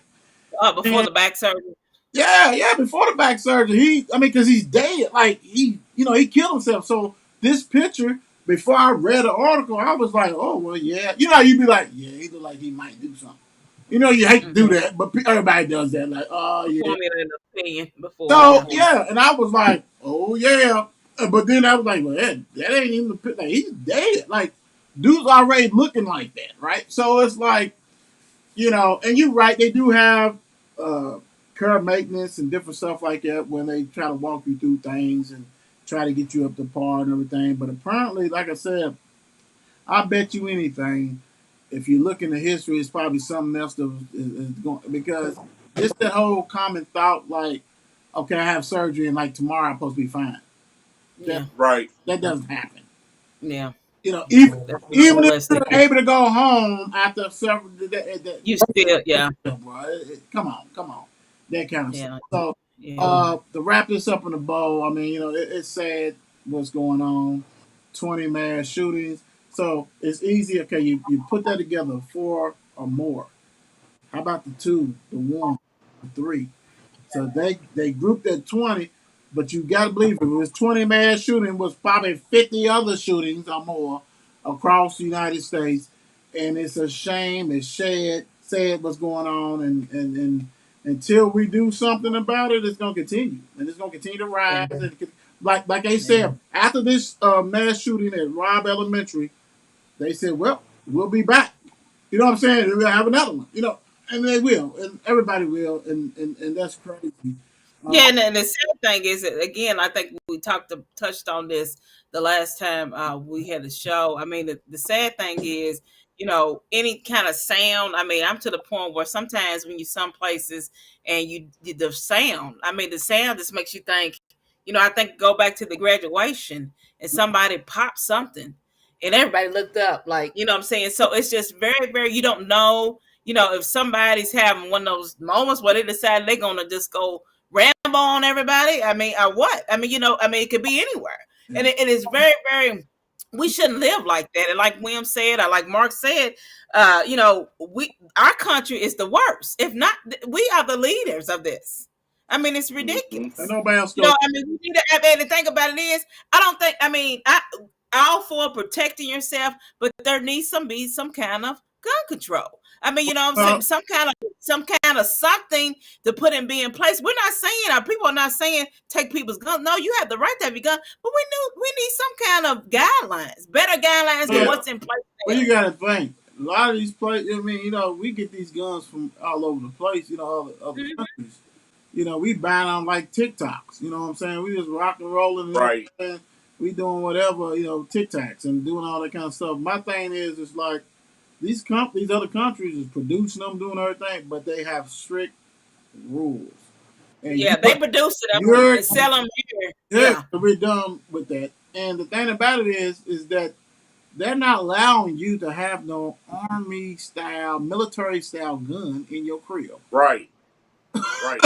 before And the back surgery. yeah, before the back surgery, because he's dead. Like he killed himself. So this picture, before I read the article, I was like, oh well, yeah. You know, you'd be like, yeah, he look like he might do something. You know, you hate to do Mm-hmm. that, but everybody does that. Like, oh yeah. Formula an opinion before, So yeah. yeah, and I was like, oh yeah. But then I was like, well, that ain't even the picture. Like, he's dead. Like, dude's already looking like that, right? So it's like, and you're right, they do have uh, care maintenance and different stuff like that when they try to walk you through things and try to get you up to par and everything. But apparently, like I said, I bet you anything, if you look into history, it's probably something else that is going, because it's that whole common thought like, okay, I have surgery and like tomorrow I'm supposed to be fine. That Yeah. Right. that doesn't happen. Yeah. Even That's not even if realistic. you're able to go home after several, You still, yeah. bro. Come on, that kind of stuff. Yeah. So, Yeah. to wrap this up in a bow, I mean, it's sad what's going on. 20 mass shootings. So it's easy. Okay, you put that together, four or more. How about the two, the one, the three? So they grouped at 20, but you got to believe if it was 20 mass shooting, was probably 50 other shootings or more across the United States, and it's a shame. It's sad what's going on, and until we do something about it, it's gonna continue, and it's gonna continue to Yeah. rise. And like they Yeah. said after this mass shooting at Robb Elementary, they said, "Well, we'll be back." You know what I'm saying? We'll have another one. And they will, and everybody will, and that's crazy. Uh, Yeah, and the sad thing is that, again, I think we touched on this the last time we had a show. I mean, the sad thing is, any kind of sound. I mean, I'm to the point where sometimes when you some places and the sound. I mean, the sound just makes you think. I think go back to the graduation and somebody popped something, and everybody looked up, like, what I'm saying. So it's just very, very. You don't know. If somebody's having one of those moments where they decide they're gonna just go ramble on everybody. I mean, or what? I mean, it could be anywhere. And it is very, very, we shouldn't live like that. And like William said, or like Mark said, our country is the worst. If not, we are the leaders of this. I mean, it's and ridiculous. nobody else goes. I mean, we need to, I mean, the thing about it is, I don't think, I mean, all for protecting yourself, but there needs to be some kind of gun control. I mean, I'm saying, Uh, some kind of something to put in place. We're not saying, our people are not saying take people's guns. No, you have the right to have your gun, but we need some kind of guidelines, better guidelines than yeah, what's in place well, now. you got to think. A lot of these places, I mean, we get these guns from all over the place, other Mhm. countries. We buying them like TikToks. You know what I'm saying? We just rock and rolling. You know what Right. I'm saying? We doing whatever, TikToks and doing all that kind of stuff. My thing is, it's like these other countries is producing them, doing everything, but they have strict rules. And Yeah, they produce them you're and sell them here. yeah, Yeah, we're done with that. And the thing about it is that they're not allowing you to have no army style, military style gun in your crib. Right. Right.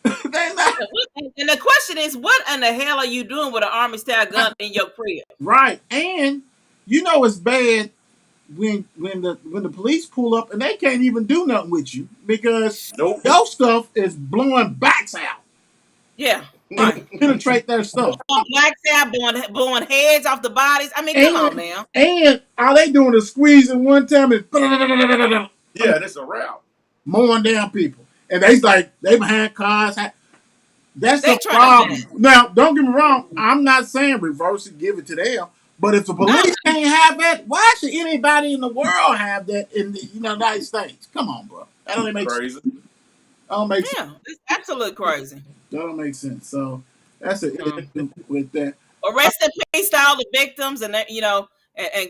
They're not and the question is, what in the hell are you doing with an army style gun in your crib? right. And it's bad when the police pull up and they can't even do nothing with you because Nope. your stuff is blowing backs out Yeah, and right. penetrate their stuff. Blacks out, blowing heads off the bodies. I mean, come on And now. and all they doing is squeezing one time and Yeah, that's a route. mowing down people. And they behind cars. That's They a trying to problem. Now, don't get me wrong. I'm not saying reverse it, give it to them. But if the no, police can't have that, why should anybody in the world have that in the United States? Come on, bro. That don't make sense. Crazy. That don't make sense. yeah, it's absolutely crazy. That don't make sense. So that's an Mm. issue with that. Well, rest in peace to all the victims, and and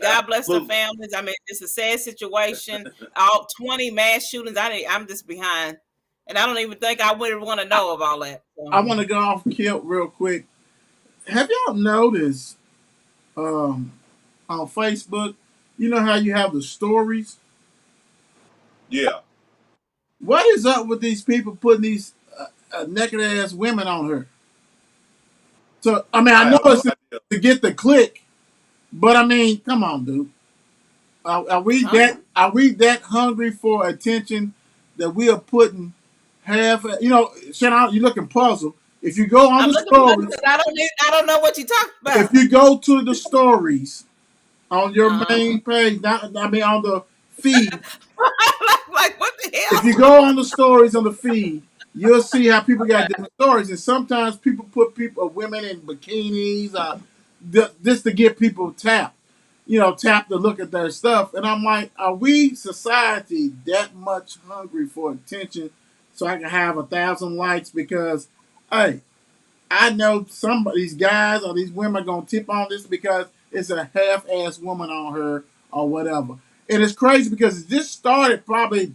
God bless their Absolutely. families. I mean, it's a sad situation. All 20 mass shootings. I'm just behind, and I don't even think I would want to know of all that. I So. want to go off kilt real quick. Have y'all noticed on Facebook? you know how you have the stories. Yeah, What is up with these people putting these naked ass women on her? So I mean, I I know have no it's idea. to get the click, but I mean, come on, dude. Are we Huh? that hungry for attention that we are putting half? You know, Shannon, you looking puzzled. If you go on I'm the looking for it stories, because I don't know what you're talking if about. you go to the stories on your Uh-huh. main page, not, I mean on the feed, Like what the if you hell? go on the stories on the feed, you'll see how people got different stories, and sometimes people put women in bikinis, just to get people tapped. You know, tap to look at their stuff, and I'm like, are we society that much hungry for attention so I can have 1,000 likes? Because, hey, I know some of these guys or these women are gonna tip on this because it's a half-ass woman on her or whatever. And it's crazy because this started probably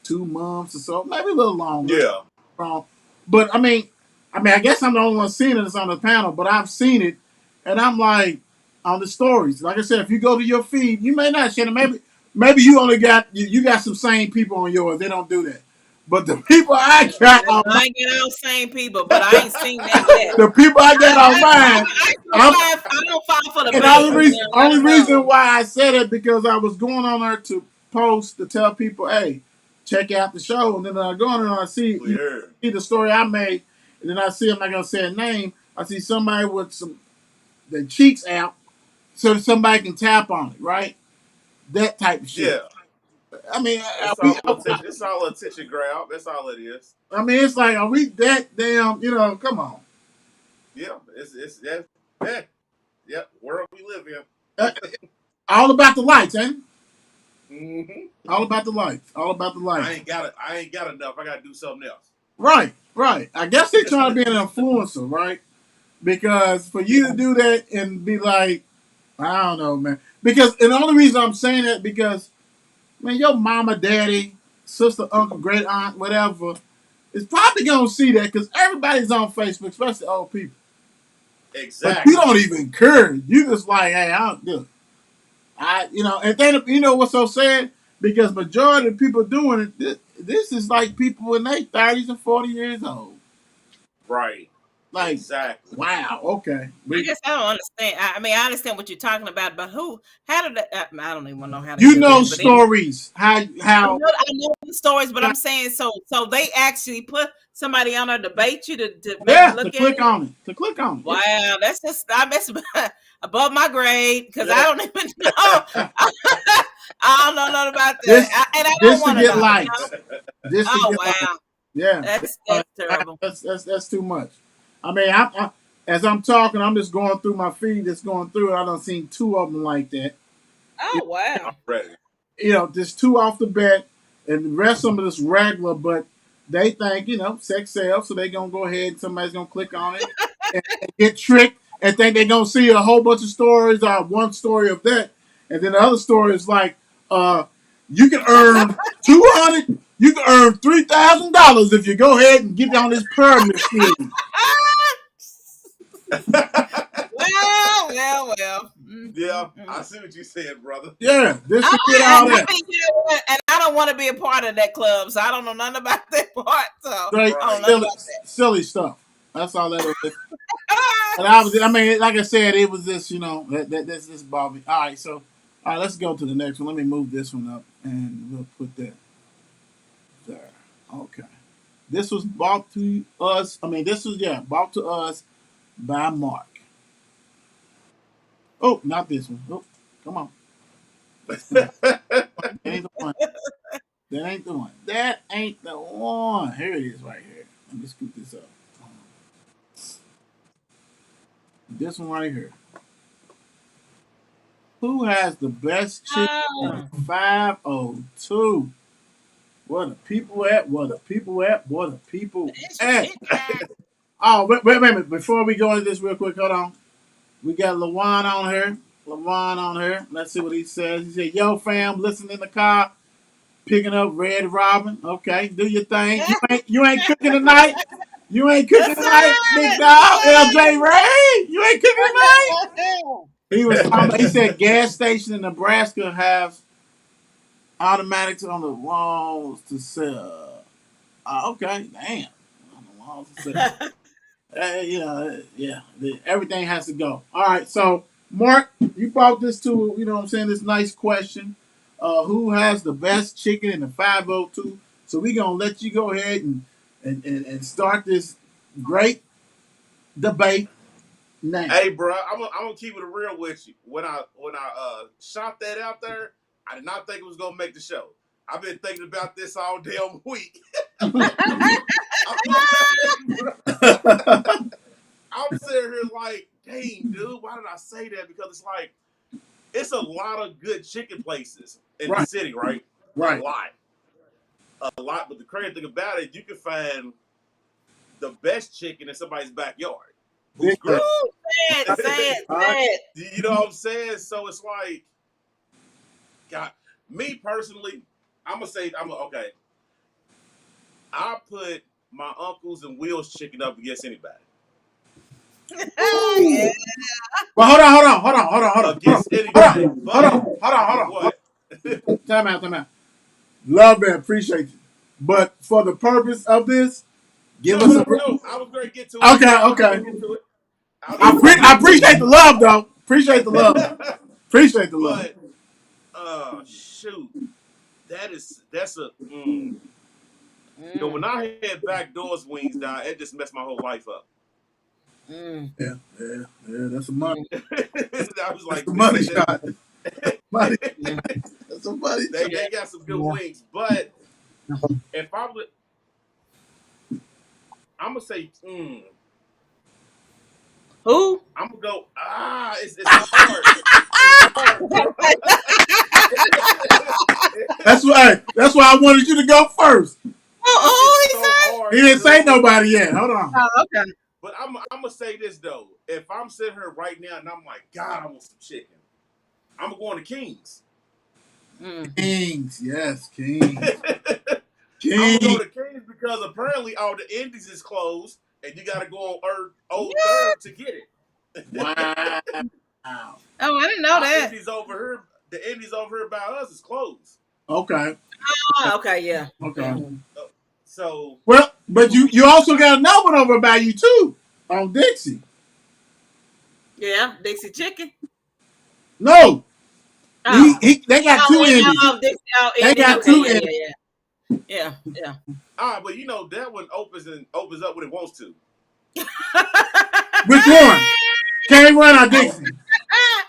2 months or so, maybe a little longer. Yeah, Wrong. But I guess I'm the only one seeing it that's on the panel, but I've seen it, and I'm like, on the stories. Like I said, if you go to your feed, you may not, Shannon. Maybe you only got you got some sane people on yours. They don't do that. But the people I got on I ain't get all same people, but I ain't seen that yet. the people I got on mine, I'm I don't fall for the and bait. You know, I only don't know. reason why I said it because I was going on there to post to tell people, hey, check out the show, and then I go on and I see weird. see the story I made, and then I see, I'm not gonna say a name. I see somebody with some the cheeks out, so somebody can tap on it, right? That type of shit. Yeah, I mean, it's all attention. It's all attention grab. That's all it is. I mean, it's like, are we that damn? You know, come on. Yeah, it's yeah, yeah. World we live in. Uh, all about the lights, ain't it? Hmm. All about the lights. All about the lights. I ain't got enough. I gotta do something else. Right, right. I guess they're trying to be an influencer, right? Because for you to do that and be like, I don't know, man. Because and the only reason I'm saying that because man, your mama, daddy, sister, uncle, great aunt, whatever, is probably gonna see that because everybody's on Facebook, especially old people. But you Exactly. don't even care. You just like, hey, I don't do. You know, and then you know what's so sad because majority of people doing it. This is like people in their 30s and 40 years old. Right. Like, Exactly. wow, okay. I guess I don't understand. I mean, I understand what you're talking about, but who? How did that? I don't even know how to You do know that. But anyway, stories. How I know the stories, but I'm saying so they actually put somebody on there to debate you to make you yeah, to look at click it. on it. To click on it. Wow, that's above my grade because I Yeah. don't even know. I don't know nothing about This that, and I don't this to want to get know. likes. This to Oh get likes. wow, Yeah. that's terrible. That's too much. I mean, as I'm talking, I'm just going through my feed, just going through it. I done seen two of them like that. Oh wow. Already. You know, just two off the bat, and the rest of them is regular, but they think, you know, sex sells, so they gonna go ahead and somebody's gonna click on it and get tricked and think they're gonna see a whole bunch of stories or one story of that. And then the other story is like, uh, you can earn 200, you can earn $3,000 if you go ahead and get on this pyramid scheme. Well. Yeah, I see what you said, brother. Yeah, this to get all I that. mean, you know what? And I don't want to be a part of that club, so I don't know nothing about that part. So Straight I don't Right. know nothing silly stuff. That's all that is. about And that. I mean, like I said, it was this, you know, that's this Bobby. All right, so all right, let's go to the next one. Let me move this one up, and we'll put that there. Okay. This was brought to us. I mean, this was brought to us by Mark. Oh, not this one. Oh, come on. That's not, that ain't the one. That ain't the one. That ain't the one. Here it is, right here. Let me scoop this up. This one right here. Who has the best chicken in Oh, 502? Where the people at? Where the people at? Where the people it's at? chicken. Oh, wait a minute. Before we go into this real quick, hold on. We got LaJuan on here. LaJuan on here. Let's see what he says. He said, yo, fam, listen in the car, picking up Red Robin. Okay, do your thing. You ain't cooking tonight? You ain't cooking That's tonight, big it. dog? LJ Ray? You ain't cooking tonight? He was talking about, he said gas station in Nebraska have automatics on the walls to sell. Okay, damn. On the walls to sell. Yeah, everything has to go. All right, so Mark, you brought this to, what I'm saying, this nice question. Who has the best chicken in the 502? So we're going to let you go ahead and start this great debate now. Hey, bro, I'm gonna keep it real with you. When I shot that out there, I did not think it was gonna make the show. I've been thinking about this all damn week. I'm sitting here like, dang, dude, why did I say that? Because it's like, it's a lot of good chicken places in the city, right? Right. A lot. But the crazy thing about it, you can find the best chicken in somebody's backyard. Who's great. Say it. You know what I'm saying? So it's like, God, me personally, okay. I put my uncles and Will's chicken up against anybody. Yeah. Well, hold on. Against anybody. Hold on. What? Time out. Love and appreciate you. But for the purpose of this, give us a. No, I was going to get to it. Okay. Get to it. I appreciate the love, though. Appreciate the love. But, shoot. That's a. When I had backdoors wings down, it just messed my whole life up. Yeah, that's a money. I was like, that's a money shot. Money. That's a money shot. They got some good wings, but if I would, I'm gonna say, Who? I'm gonna go. It's hard. That's why I wanted you to go first. Oh, he didn't say nobody yet. Hold on. Oh, okay. But I'm gonna say this though. If I'm sitting here right now and I'm like, God, I want some chicken, I'm going to King's. Kings, yes, Kings. I'm gonna go to King's because apparently all the Indies is closed and you gotta go on Old Third to get it. Wow. Oh, I didn't know that. The Indies over here by us is closed. Okay. Oh, okay, yeah. Okay. So well, but you also got another one over by you too on Dixie. Yeah, Dixie Chicken. No. They got two Indies. They got two Indies. Yeah. but that one opens up when it wants to. Which one? Can't run on Dixie.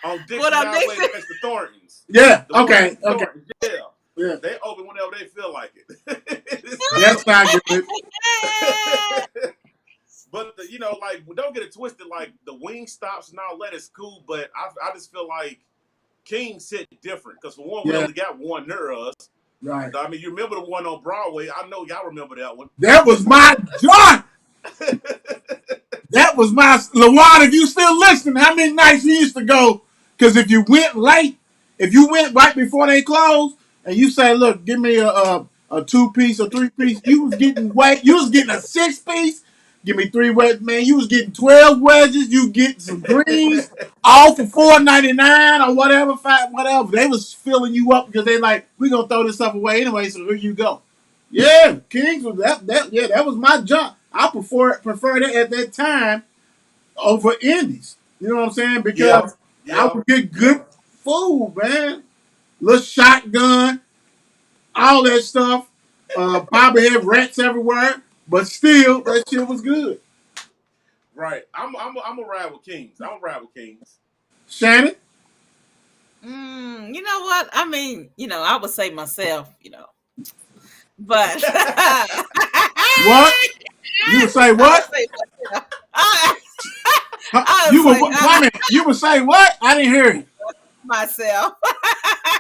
On Dixie Highway next to Thornton's. Yeah. Okay. Yeah. They open whenever they feel like it. That's not good. But don't get it twisted. Like the wing stops and all that is cool, but I just feel like King's hit different because for one, we only got one near us. Right. I mean, you remember the one on Broadway? I know y'all remember that one. That was my joint. That was my LaJuan. If you still listening, how many nights you used to go? Because if you went late, if you went right before they closed, and you say, "Look, give me a 2-piece or 3-piece," you was getting a 6-piece. Give me 3 wedges, man. You was getting 12 wedges. You get some greens, all for $4.99 or whatever, whatever. They was filling you up because they like, we gonna throw this stuff away anyway. So here you go. Yeah, Kings was that. Yeah, that was my jump. I prefer that at that time over Indies. You know what I'm saying? Because I would get good food, man. Little shotgun, all that stuff. Probably had rats everywhere, but still, that shit was good. Right. I'm a ride with Kings. Shannon? You know what? I mean, I would say myself, but what? You would say what? You would say what? I didn't hear it. Myself.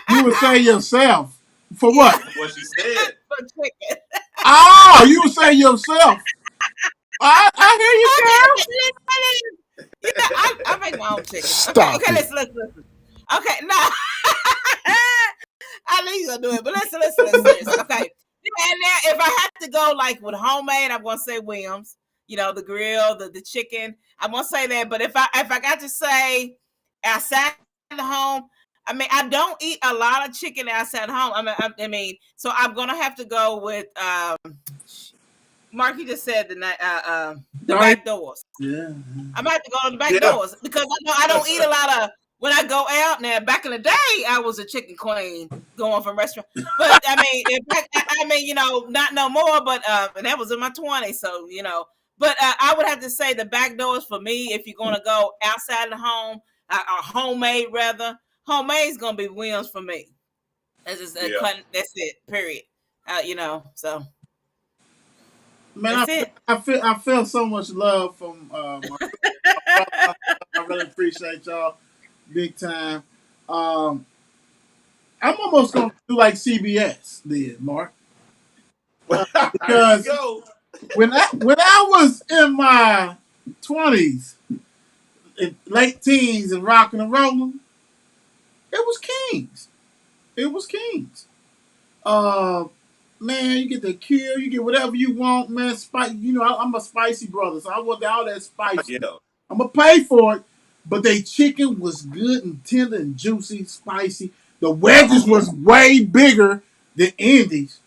You would say yourself. For what? What she said. For chicken. Oh, you would say yourself. I hear you, Carol. I make my own chicken. Okay, listen. Okay, no. I know you're going to do it, but listen. Okay. And now, if I have to go like with homemade, I'm going to say Williams. The grill, the chicken. I'm going to say that. But if I got to say outside the home. I mean, I don't eat a lot of chicken outside the home. I mean, so I'm gonna have to go with Mark. You just said the Sorry. back doors. Yeah. I might have to go to the back Yeah. doors because I don't eat a lot of when I go out. Now, back in the day, I was a chicken queen going from restaurant. But I mean, not no more. But and that was in my 20s, so you know. But I would have to say the back doors for me. If you're going to go outside the home, or homemade rather, homemade is going to be wins for me. That's just Yeah. that's it. Period. So Man, that's it. I feel so much love from my brother. I really appreciate y'all big time. Um, I'm almost gonna do like CBS did, Mark, There you because go. when I was in my 20s, late teens, and rocking and rolling, it was Kings. It was Kings. Uh, man, you get the kill, you get whatever you want, man. Spice, I'm a spicy brother, so I want all that spice. Yeah. I'm gonna pay for it, but they chicken was good and tender and juicy, spicy. The wedges was way bigger than Indies,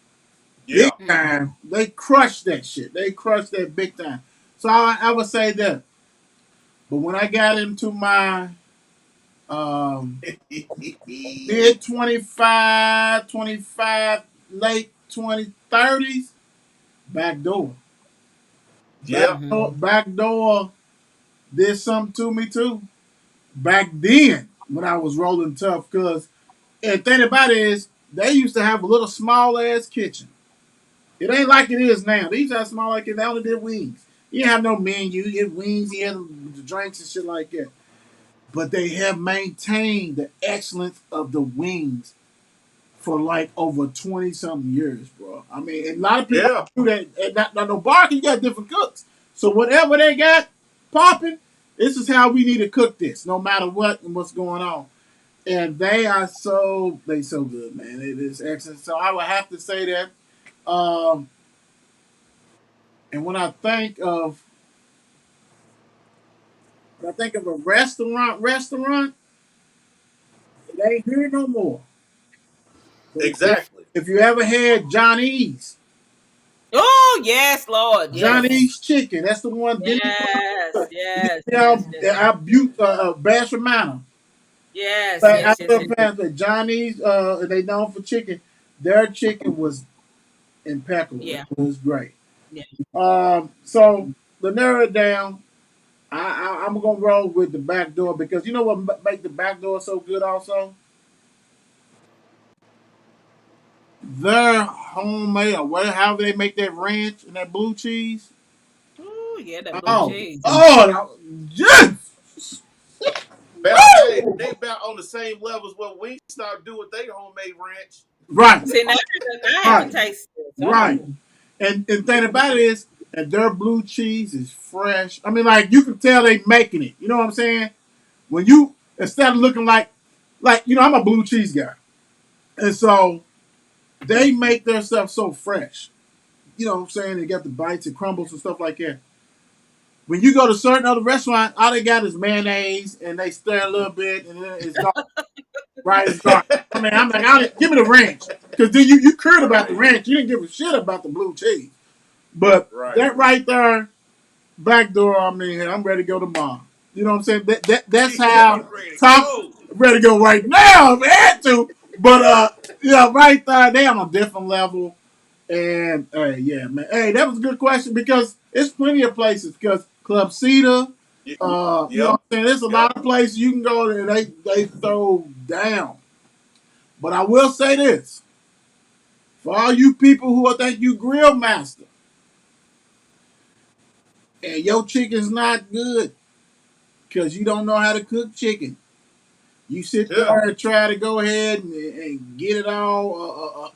Yeah. big time. They crushed that shit. They crushed that big time. So I would say that. But when I got into my mid 25, 25, late 2030s, back door. Yeah. Back door did something to me too. Back then, when I was rolling tough, because and the thing about it is, they used to have a little small ass kitchen. It ain't like it is now. They used to have small like it. They only did wings. You didn't have no menu. You had wings, you had the drinks and shit like that. But they have maintained the excellence of the wings for like over 20 something years, bro. I mean, and a lot of people Yeah. do that. And not no bar, you got different cooks. So whatever they got popping, this is how we need to cook this, no matter what and what's going on. And they so good, man. It is excellent. So I would have to say that. Um, and when I think of a restaurant, it ain't here no more. But Exactly. if you ever had Johnny's, Oh yes, Lord, yes, Johnny's chicken, that's the one. Then yes, yes, y'all, yes, yes, Bash Manor. yes, Like I yes, yes, love yes. Panther. Johnny's, they known for chicken. Their chicken was impeccable. Yeah, It was great. yeah. So to narrow it down, I'm gonna roll with the back door because you know what make the back door so good. Also, their homemade or whatever, however they make that ranch and that blue cheese. Oh yeah, that blue Oh, cheese. yes. About hey, they about on the same level as what we start doing with their homemade ranch. Right, See, now I right, haven't tasted it. So right. And thing about it is that their blue cheese is fresh. I mean, like you can tell they making it. You know what I'm saying? When you instead of looking like I'm a blue cheese guy, and so they make their stuff so fresh. You know what I'm saying? They got the bites and crumbles and stuff like that. When you go to certain other restaurants, all they got is mayonnaise and they stir a little bit and then it's gone. Right? It's gone. I mean, I'm like, give me the ranch. Because then you cared about the Right. ranch. You didn't give a shit about the blue cheese. But Right. that right there, back door, I mean, I'm ready to go tomorrow. You know what I'm saying? That's how You ready to top go? I'm ready to go right now if I had to. But right there, they on a different level. And hey, yeah, man. Hey, that was a good question because it's plenty of places. Because Club Cedar, Yep. you know what I'm saying? There's a Yep. lot of places you can go there. They throw down. But I will say this: for all you people who think you grill master and your chicken's not good because you don't know how to cook chicken, you sit Yeah. there and try to go ahead and get it all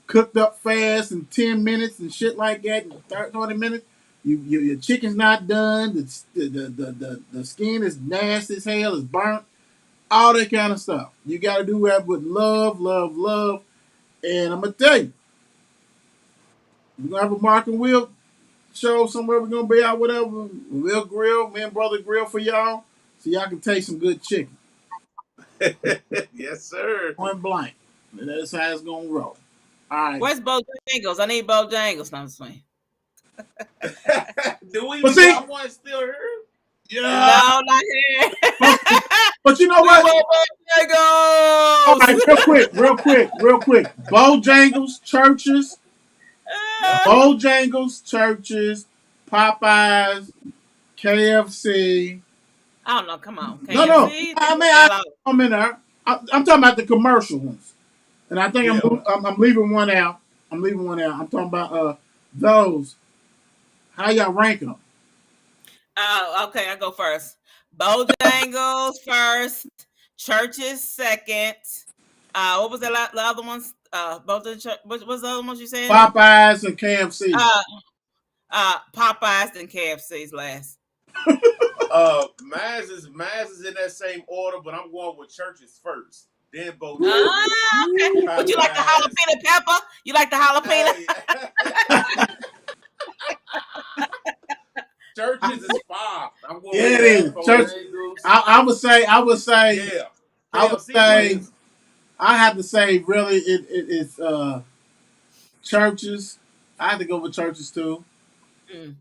cooked up fast in 10 minutes and shit like that in 30, 20 minutes. Your chicken's not done. The skin is nasty as hell. It's burnt. All that kind of stuff. You got to do that with love, love, love. And I'm going to tell you, we're going to have a Mark and Will show somewhere we're going to be out, whatever. We'll grill. Me and brother grill for y'all. so y'all can taste some good chicken. Yes, sir. Point blank. And that's how it's gonna roll. All right. Where's Bojangles? I need Bojangles. No, I'm just playing. Do we But even see, got one still here? yeah. No, not here. But, but you know We what? want All right, Bojangles. real quick. Bojangles, churches, Yep. Bojangles, churches, Popeyes, KFC. I don't know. Come on, No. KFC. I mean, Hello. I'm in there. I'm talking about the commercial ones, and I think Yeah. I'm leaving one out. I'm talking about those. How y'all ranking them? Oh, okay. I go first. Bojangles first. Churches second. What was the other ones? Both of the what was the other ones you said? Popeyes and KFC. Uh, Popeyes and KFC's last. Mine's is in that same order, but I'm going with churches first. Then Ah, Bojangles, okay. But you like the Popeyes. jalapeno pepper? You like the jalapeno? Hey, churches is five. I'm going Yeah, with it that. is. Church. Bojangles. I would say. Yeah. I would KFC say. wins. I have to say. Really, it's churches. I have to go with churches too. Mm.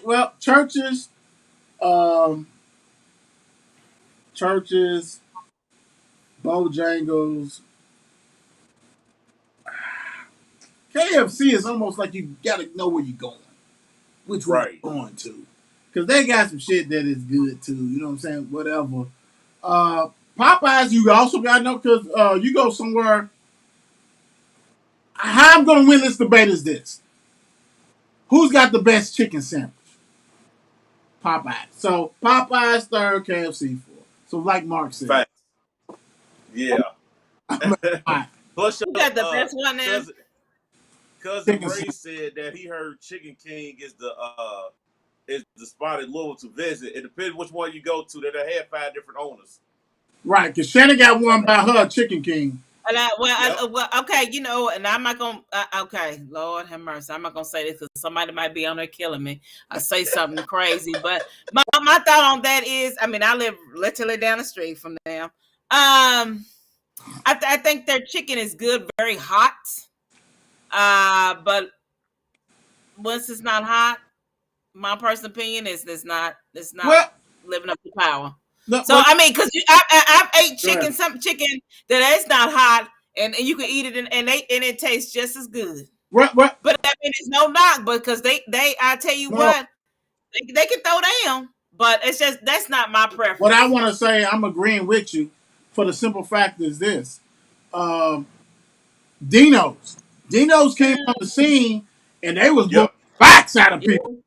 Well churches. Um, churches. Bojangles. KFC is almost like you gotta know where you're going, which way Right. you're going to, because they got some shit that is good too. You know what I'm saying? Whatever. Uh, Popeyes, you also gotta know because you go somewhere. How I'm gonna win this debate is this: who's got the best chicken sandwich? Popeyes. So Popeyes third, KFC fourth. So like Mark said, Facts. Yeah. I'm at Plus, Who got the best one now? cousin Chicken Ray sandwich. said that he heard Chicken King is the spot in Louisville to visit. It depends which one you go to. That they have 5 different owners. Right, because Shannon got one by her, Chicken King. And Yep. okay, and I'm not gonna. Okay, Lord have mercy, I'm not gonna say this because somebody might be on there killing me. I say something crazy, but my thought on that is, I mean, I live literally down the street from them. I think their chicken is good, very hot. But once it's not hot, my personal opinion is it's not Well, living up to power. no, So I mean, because I've ate Go ahead. some chicken that is not hot, and you can eat it, and it tastes just as good. what, But I mean, it's no knock because they I tell you no, what, they can throw down, but it's just that's not my preference. what I want to say, I'm agreeing with you for the simple fact is this. Um, Dino's came on the scene and they was blowing Yep. facts out of people.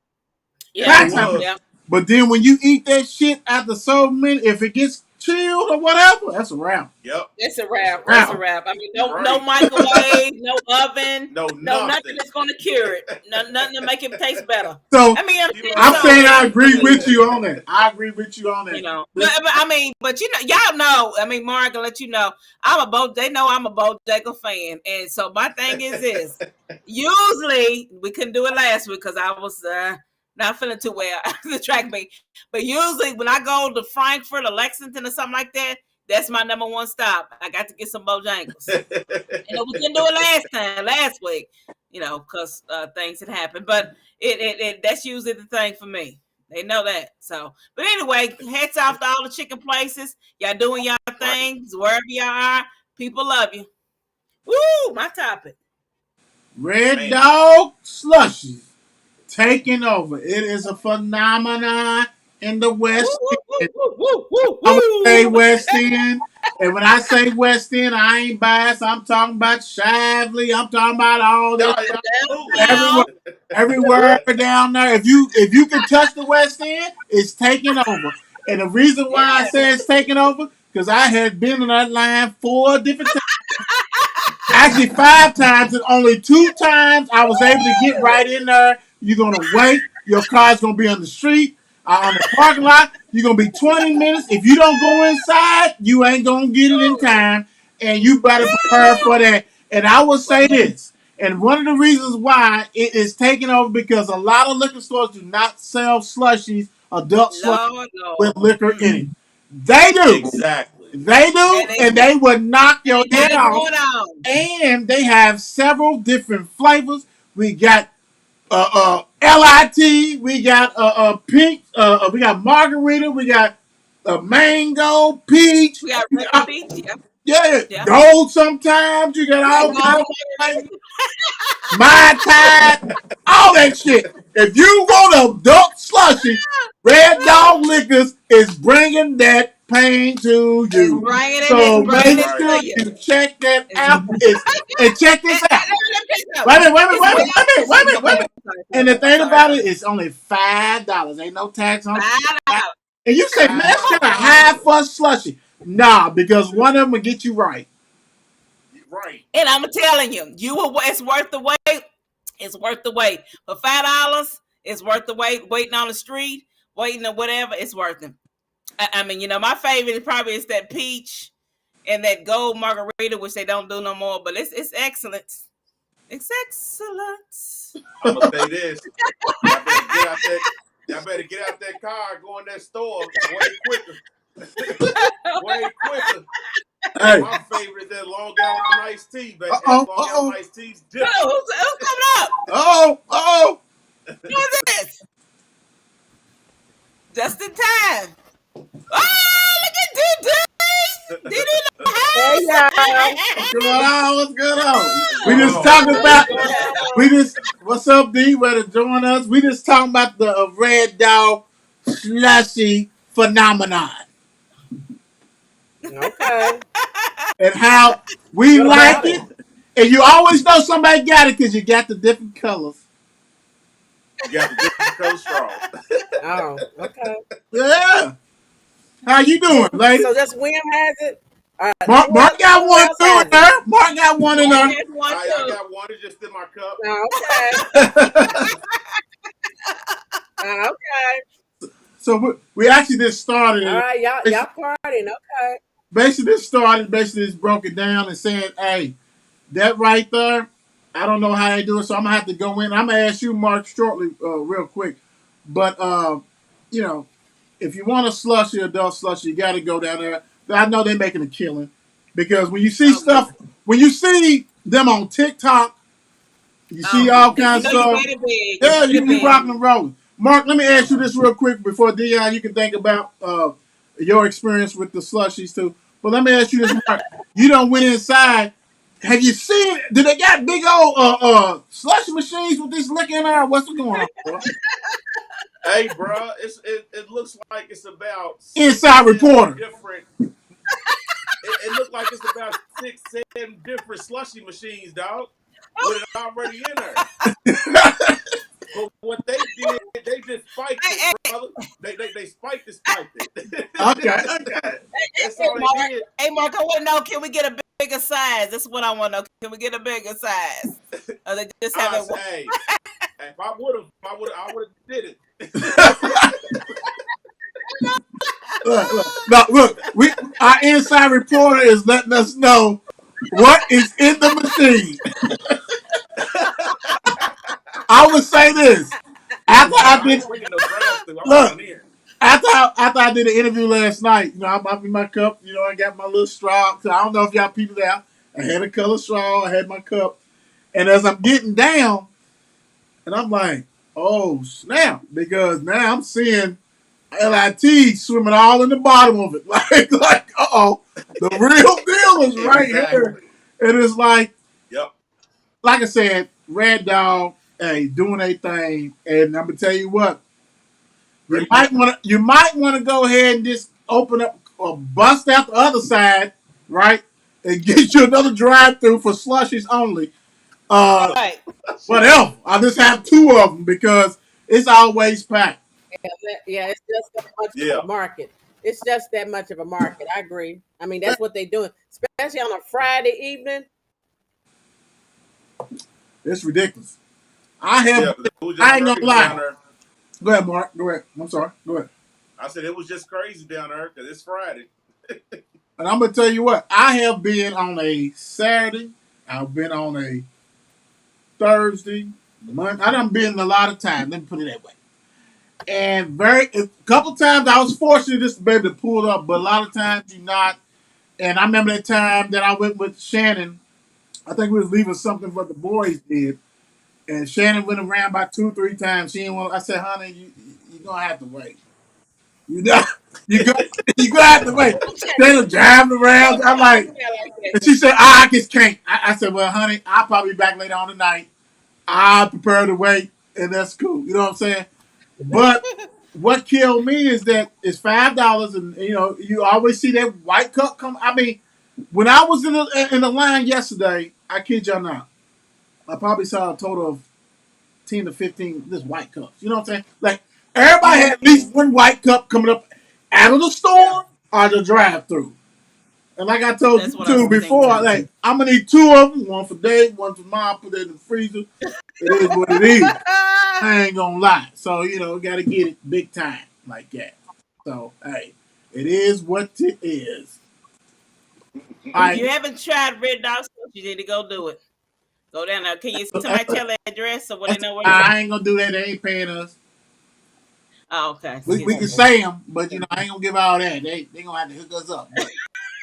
Yeah, Facts They out of was. people. yeah. But then when you eat that shit after so many, if it gets chilled or whatever, that's a wrap. Yep. It's a wrap. Wow. It's a wrap. I mean, no Right. microwave, no oven, No, no nothing nothing. that's going to cure it. Nothing to make it taste better. So I mean, I'm so, saying I agree with you on that. I agree with you on that. you know, but I mean, but y'all know. I mean, Mark, I'll let you know. They know I'm a Bojack fan, and so my thing is this. Usually, we couldn't do it last week because I was not feeling too well after the track meet. But usually, when I go to Frankfurt or Lexington or something like that, that's my number one stop. I got to get some Bojangles. And we couldn't do it last week, because things had happened. But it that's usually the thing for me. They know that. So, but anyway, hats off to all the chicken places. Y'all doing y'all things wherever y'all are. People love you. Woo! My topic. Red Man. Dog Slushies taking over. It is a phenomenon in the West End. I'm gonna say West End, and when I say West End, I ain't biased. I'm talking about Shively. I'm talking about all this. Absolutely. Everywhere down there. If you can touch the West End, it's taking over. And the reason why I say it's taking over, because I had been in that line 4 different times. Actually 5 times, and only 2 times I was able to get right in there. You're gonna wait. Your car's gonna be on the street, on the parking lot. You're gonna be 20 minutes. If you don't go inside, you ain't gonna get it in time, and you better prepare for that. And I will say this. And one of the reasons why it is taking over because a lot of liquor stores do not sell slushies adult slushie Lord, Lord. with liquor in it. They do. Exactly. They do, And and they would knock your they head got it off. going on. And they have several different flavors. We got LIT. We got pink. We got margarita. We got mango, peach. We got regular peach. Yeah, Yeah, yeah. gold. Sometimes you got Like all gold kinds of margarita. flavors. My Tide, all that shit. If you want a adult slushy, Red Dog Liquors is bringing that pain to It's you. bringing it. It's So bringing make it Right. to sure you. you check that It's, out. And check this out. let me tell Wait a you minute, wait a minute, it's wait a well. minute, wait a minute, wait a minute, Go wait a ahead. minute. Sorry, And the thing sorry, about sorry. it is only $5. Ain't no tax on it. $5. And you say, man, that's kind of high for a slushy. Nah, because one of them will get you right. Right. And I'm telling you, it's worth the wait. It's worth the wait. For $5, it's worth the wait. Waiting on the street, waiting or whatever, it's worth it. I mean, my favorite probably is that peach and that gold margarita, which they don't do no more. But it's excellent. It's excellent. I'm gonna say this. Y'all better get out that. Y'all better get out that car and go in that store way quicker. Way quicker. Hey, My favorite is that Long Island iced tea, baby. That uh-oh, Long Island iced tea's different. Who's coming up? oh. Who's this? Just in time. Oh, look at DD. DD in the Hey y'all. What's going on? What's going on? What's We going just on? talking What's about. going What's up, D? Ready to join us? We just talking about the Red Dog slushy phenomenon on? Okay. and how we What like about it. it? And you always know somebody got it because you got the different colors. You got the different color straws. Oh, okay. Yeah. How you doing, So lady? so just William has it? Mark got Who one else too in has it? there. Mark got one in Mark there. has one I too. got one. It's just in my cup. Oh, okay. Okay. So we actually just started All it. right, y'all partying. Okay. Basically just broke it down and said, hey, that right there, I don't know how they do it, so I'm gonna have to go in. I'm gonna ask you, Mark, shortly, real quick. But you know, if you want a slushy, adult slushy, you got to go down there. I know they're making a killing because when you see Oh, stuff, when you see them on TikTok, you see all you kinds know of you stuff. better be. You Yeah, you better be be. rocking and rolling. Mark, let me ask you this real quick before Dion, you can think about your experience with the slushies too. But let me ask you this, Mark. You done went inside. Have you seen? Do they got big old slush machines with this liquor in there? What's going on, bro? Hey, bro, it looks like it's about six, Inside seven reporter. different. It looked like it's about 6, 7 different slushy machines, dog, with it already in there. But what they did, they just spiked it, Hey, brother. They spiked it. Okay. That's all they Mark. did. Hey, Mark, I want to know, can we get a bigger size? That's what I want to know. Can we get a bigger size? Or they just have I it said, hey, if I would have did it. Look, our inside reporter is letting us know what is in the machine. I would say this. After Nah, I I did ain't bringing no drive through. I'm look, going in. after I did an interview last night, I'm up in my cup, I got my little straw. So I don't know if y'all peeped it out. I had a color straw, I had my cup. And as I'm getting down, and I'm like, oh snap, because now I'm seeing LIT swimming all in the bottom of it. Like, the real deal is right here. Exactly. And it's Yep. like I said, Red Dog, hey, doing a thing. And I'm gonna tell you what, Great you might want to go ahead and just open up or bust out the other side, right? And get you another drive through for slushies only. right. Whatever. I just have two of them because it's always packed. Yeah, it's just that much Yeah. of a market. It's just that much of a market. I agree. I mean, that's what they're doing, especially on a Friday evening. It's ridiculous. I Yeah. have. 'Cause it was just I ain't gonna crazy down lie. there. Go ahead, Mark. Go ahead. I'm sorry. Go ahead. I said it was just crazy down there because it's Friday. And I'm gonna tell you what. I have been on a Saturday. I've been on a Thursday. Month. I done been a lot of times. Let me put it that way. And a couple times I was fortunate just to be able to pull up, but a lot of times you're not. And I remember that time that I went with Shannon. I think we was leaving something for the boys did, and Shannon went around about 2, 3 times. She didn't want. I said, "Honey, you gonna have to wait. You know, you go, you gonna have to wait." Shannon driving around. I'm like, and she said, "I just can't." I said, "Well, honey, I'll probably be back later on tonight. I prepare to wait, and that's cool." You know what I'm saying? But what killed me is that it's $5, and you always see that white cup come. I mean, when I was in the line yesterday, I kid y'all not, I probably saw a total of 10 to 15 this white cups. You know what I'm saying? Like everybody had at least one white cup coming up out of the store or the drive-through. And like I told you That's what I two was before, thinking. like I'm gonna need two of them, one for Dave, one for Mom. Put it in the freezer. It is what it is. I ain't gonna lie. So gotta get it big time like that. So hey, it is what it is. All If right. you haven't tried Red Dog Sauce, you need to go do it. Go down there. Can you somebody tell the address so they know where you are? I ain't gonna do that. They ain't paying us. Oh, okay. We Excuse can me. say them, but I ain't gonna give all that. They gonna have to hook us up. But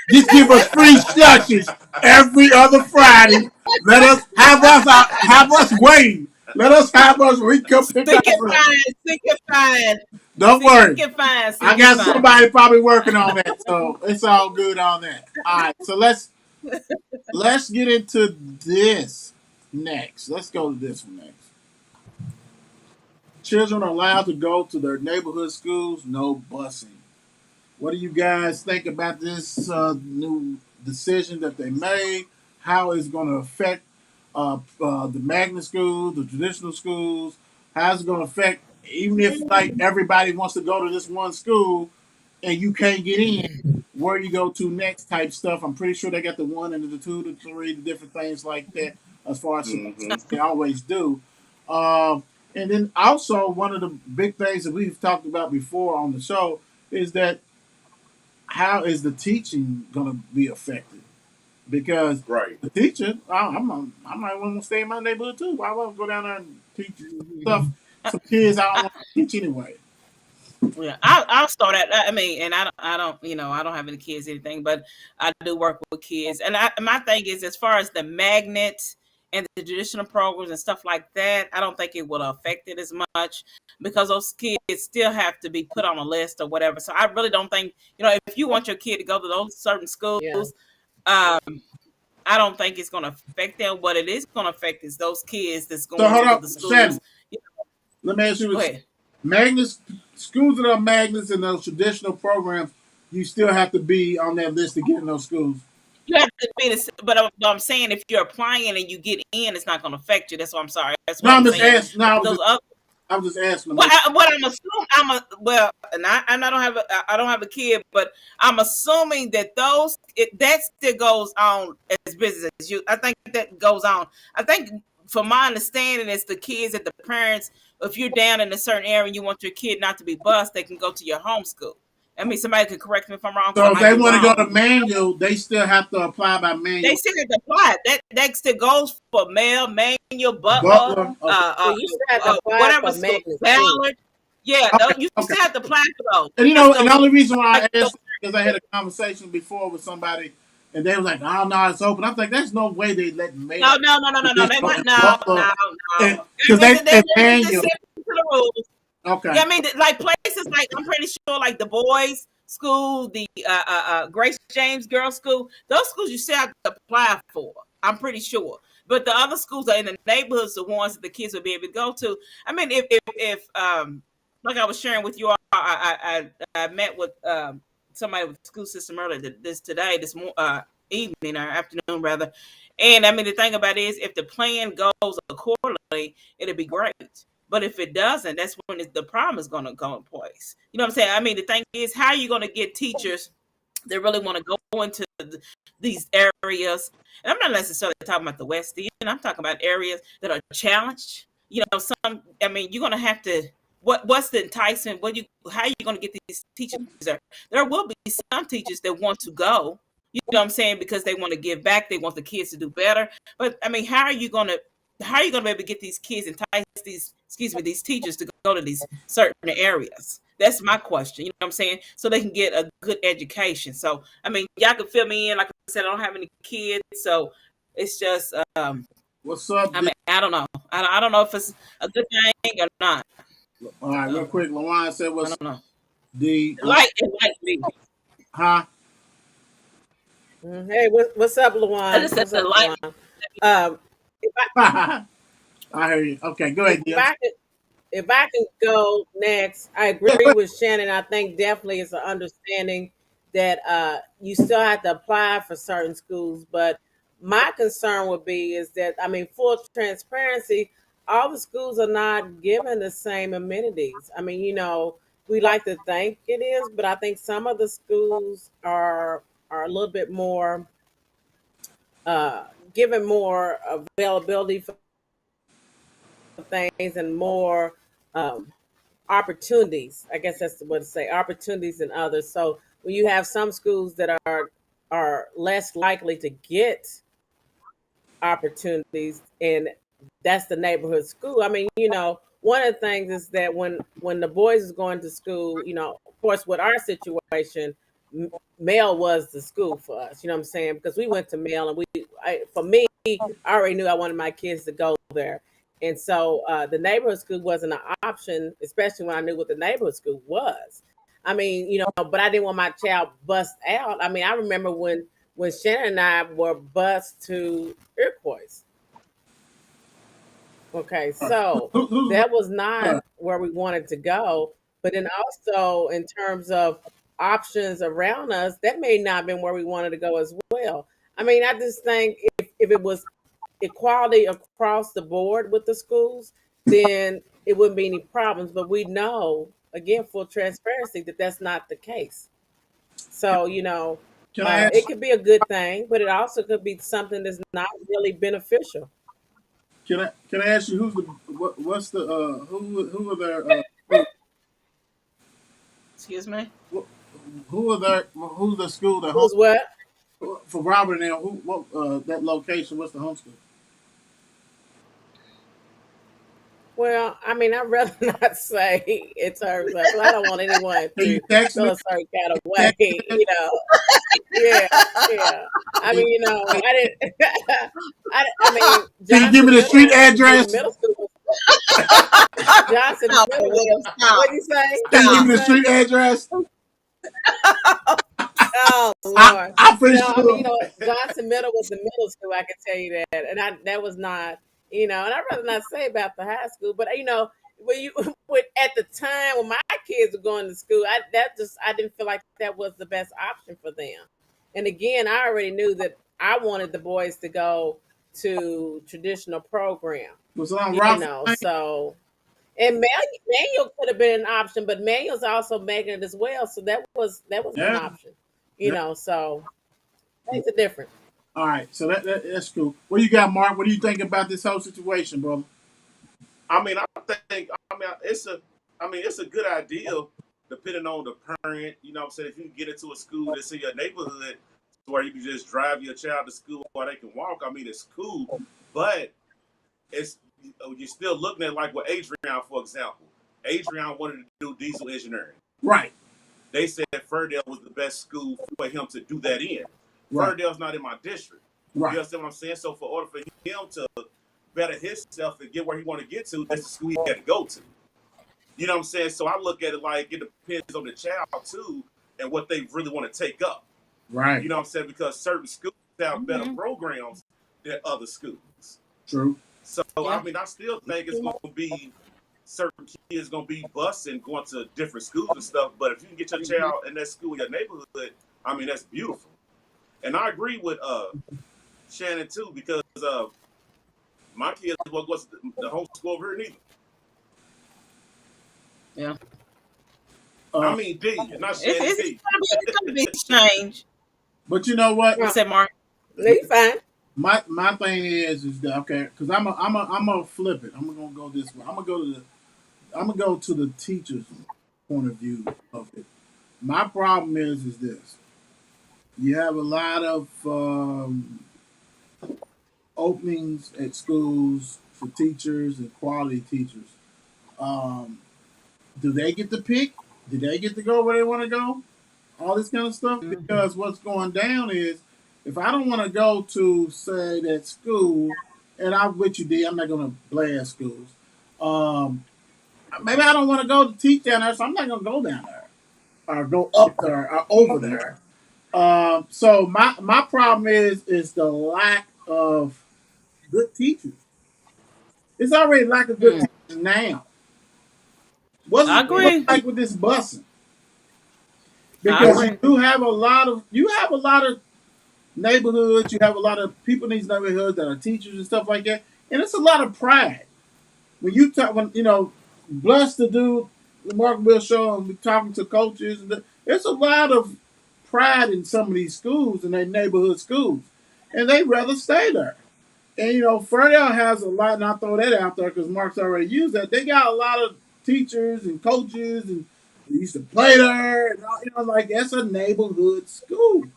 just give us free slushes every other Friday. Let us have us wait. Let us have us come pick Seek us and up. find, seek and find, Don't seek worry. and find, I seek and got find. somebody probably working on that, so it's all good on that. All right, so let's get into this next. Let's go to this one next. Children are allowed to go to their neighborhood schools, no busing. What do you guys think about this new decision that they made? How it's going to affect the magnet schools, the traditional schools? How's it going to affect, even if like everybody wants to go to this one school and you can't get in, where you go to next type stuff? I'm pretty sure they got the 1 and the 2, the 3, the different things like that as far as Mm-hmm. they always do. Um, and then also one of the big things that we've talked about before on the show is that how is the teaching going to be affected? Because Right. the teacher, I might want to stay in my neighborhood too. Why would I go down there and teach stuff some kids I don't want to teach anyway? Yeah, I'll start at. I mean, and I don't, I don't have any kids, or anything, but I do work with kids. And my thing is, as far as the magnet and the traditional programs and stuff like that, I don't think it will affect it as much because those kids still have to be put on a list or whatever. So I really don't think, if you want your kid to go to those certain schools, Yeah. I don't think it's going to affect them. What it is going to affect is those kids that's So going hold to on, the schools. Shannon. Let me ask you Go this: ahead. magnets, schools that are magnets and those traditional programs, you still have to be on that list to get in those schools. You have to be this, but I'm saying if you're applying and you get in, it's not going to affect you. That's what I'm sorry. That's No, what I'm I'm just saying. asking. No, But those other, I was just asking. what I'm assuming, and I don't have I don't have a kid, but I'm assuming that that still goes on as business as you. I think that goes on. I think, from my understanding, it's the kids that the parents. If you're down in a certain area and you want your kid not to be bused, they can go to your home school. I mean, somebody can correct me if I'm wrong, because I So if might they be want to go wrong. to manual, they still have to apply by They manual. still have to apply. That still goes for male, manual, butler, Butler. Okay. So you still have to apply whatever for school, magnet too. Ballard. Yeah, Okay. you Okay. still have to apply for those. And Because and the those, only reason why like I those, asked because I had a conversation before with somebody, and they was like, "Oh no, it's open." I was like, "There's no way they let no, male no, no, no, no, no. They traditional want and no, Butler no, no. and because They, they they, and they just manual." to the rules. Okay. Yeah, I mean, like places like, I'm pretty sure, like the boys' school, the Grace James Girls School, those schools you still have to apply for. I'm pretty sure. But the other schools are in the neighborhoods, the ones that the kids will be able to go to. I mean, if like I was sharing with you, I met with somebody with the school system earlier this evening or afternoon rather, and I mean the thing about it is, if the plan goes accordingly, it'll be great. But if it doesn't, that's when the problem is going to go in place. You know what I'm saying? I mean, the thing is, how are you going to get teachers that really want to go into these areas? And I'm not necessarily talking about the West End. I'm talking about areas that are challenged. I mean, you're going to have to. What's the enticement? How are you going to get these teachers there? There will be some teachers that want to go. You know what I'm saying? Because they want to give back. They want the kids to do better. But I mean, how are you going to be able to get these kids, entice these excuse me, these teachers to go to these certain areas? That's my question. You know what I'm saying? So they can get a good education. So I mean, y'all can fill me in. Like I said, I don't have any kids, so it's just What's up, I D? mean, I don't know. I don't know if it's a good thing or not. All right, real So quick. Lawan said, I "What's don't know. D? Like me. Huh? Hey, what's up, I Luan? just said What's the up, like. Luan? If I I hear you. Okay, go if ahead, D. I could if I can go next, I agree with Shannon. I think definitely it's an understanding that you still have to apply for certain schools. But my concern would be is that I mean, full transparency, all the schools are not given the same amenities. I mean, we like to think it is, but I think some of the schools are a little bit more uh, given more availability for things and more um, opportunities. I guess that's what to say, opportunities than others. So when you have some schools that are less likely to get opportunities, and that's the neighborhood school. I mean, one of the things is that when the boys is going to school, of course, with our situation, Male was the school for us. You know what I'm saying? Because we went to Male, and for me, I already knew I wanted my kids to go there. And so the neighborhood school wasn't an option, especially when I knew what the neighborhood school was. I mean, but I didn't want my child bust out. I mean, I remember when Shannon and I were bused to Iroquois. Okay, so Who's that was not where we wanted to go. But then also in terms of options around us, that may not have been where we wanted to go as well. I mean, I just think if it was equality across the board with the schools, then it wouldn't be any problems. But we know, again, full transparency, that that's not the case. So, can I it ask? could be a good thing, but it also could be something that's not really beneficial. Can I ask you who's the what's the who are their Excuse me. who are their who's the school that home Who's what? for Robert and them, who what that location? What's the home school? Well, I mean, I'd rather not say in terms of, 'cause I don't want anyone Can you to text feel me? a certain kind of way, Text me? Yeah, yeah. I Can mean, I didn't, I mean, you give me Johnson the street Middle, the address? middle school, Johnson Stop it, Middle was, Will. Stop. what did you say? Can you What give you Stop. me the say? street address? Oh I Lord. I'm pretty No, I mean, sure. Johnson Middle was the middle school. I can tell you that, and that was not, and I'd rather not say about the high school, but when you when at the time when my kids were going to school, I didn't feel like that was the best option for them. And again, I already knew that I wanted the boys to go to traditional program, Was it on Route? so. And manual could have been an option, but manual's also making it as well. So that was an Yeah, option, yeah. So makes a difference. All right, so that's cool. What do you got, Mark? What do you think about this whole situation, brother? I mean, it's a good idea depending on the parent. You know what I'm saying? If you can get into a school that's in your neighborhood where you can just drive your child to school or they can walk, I mean, it's cool. But it's you're still looking at like with Adrian, for example. Adrian wanted to do diesel engineering. Right, They said Ferdale was the best school for him to do that in. right, Ferdale's not in my district. You right. understand what I'm saying? So for order for him to better himself and get where he want to get to, that's the school he had to go to. You know what I'm saying? So I look at it like it depends on the child too and what they really want to take up. Right. You know what I'm saying? Because certain schools have better Mm-hmm. programs than other schools. True. So Yeah. I mean, I still think it's going to be certain kids going to be busing going to different schools and stuff. But if you can get your Mm-hmm. child in that school in your neighborhood, I mean, that's beautiful. And I agree with Shannon too because my kids was the homeschool over here neither. Yeah. I Uh, mean, D, not It's, Shannon it's, D. it's gonna be change. but you know what? What's Well, that, Mark? no, you fine. My thing is that okay? Because I'm gonna flip it. I'm gonna go this way. I'm gonna go to the teacher's point of view of it. My problem is this: you have a lot of openings at schools for teachers and quality teachers. Um, do they get to pick? Do they get to go where they want to go? All this kind of stuff. Mhm. Because what's going down is, if I don't want to go to say that school, and I'm with you, D. I'm not going to blast schools. Um, maybe I don't want to go to teach down there, so I'm not going to go down there or go up there or over there. So my problem is the lack of good teachers. It's already lack of good Mm. teachers now. What's I it Yeah. look agree. like with this busing? I Because Yeah. agree. you have a lot of neighborhoods, you have a lot of people in these neighborhoods that are teachers and stuff like that, and it's a lot of pride. When you talk, when blessed to do the Mark Bill show and be talking to coaches, and there's a lot of pride in some of these schools and their neighborhood schools, and they rather stay there. And Ferndale has a lot, and I'll throw that out there because Mark's already used that. They got a lot of teachers and coaches, and they used to play there, and like that's a neighborhood school.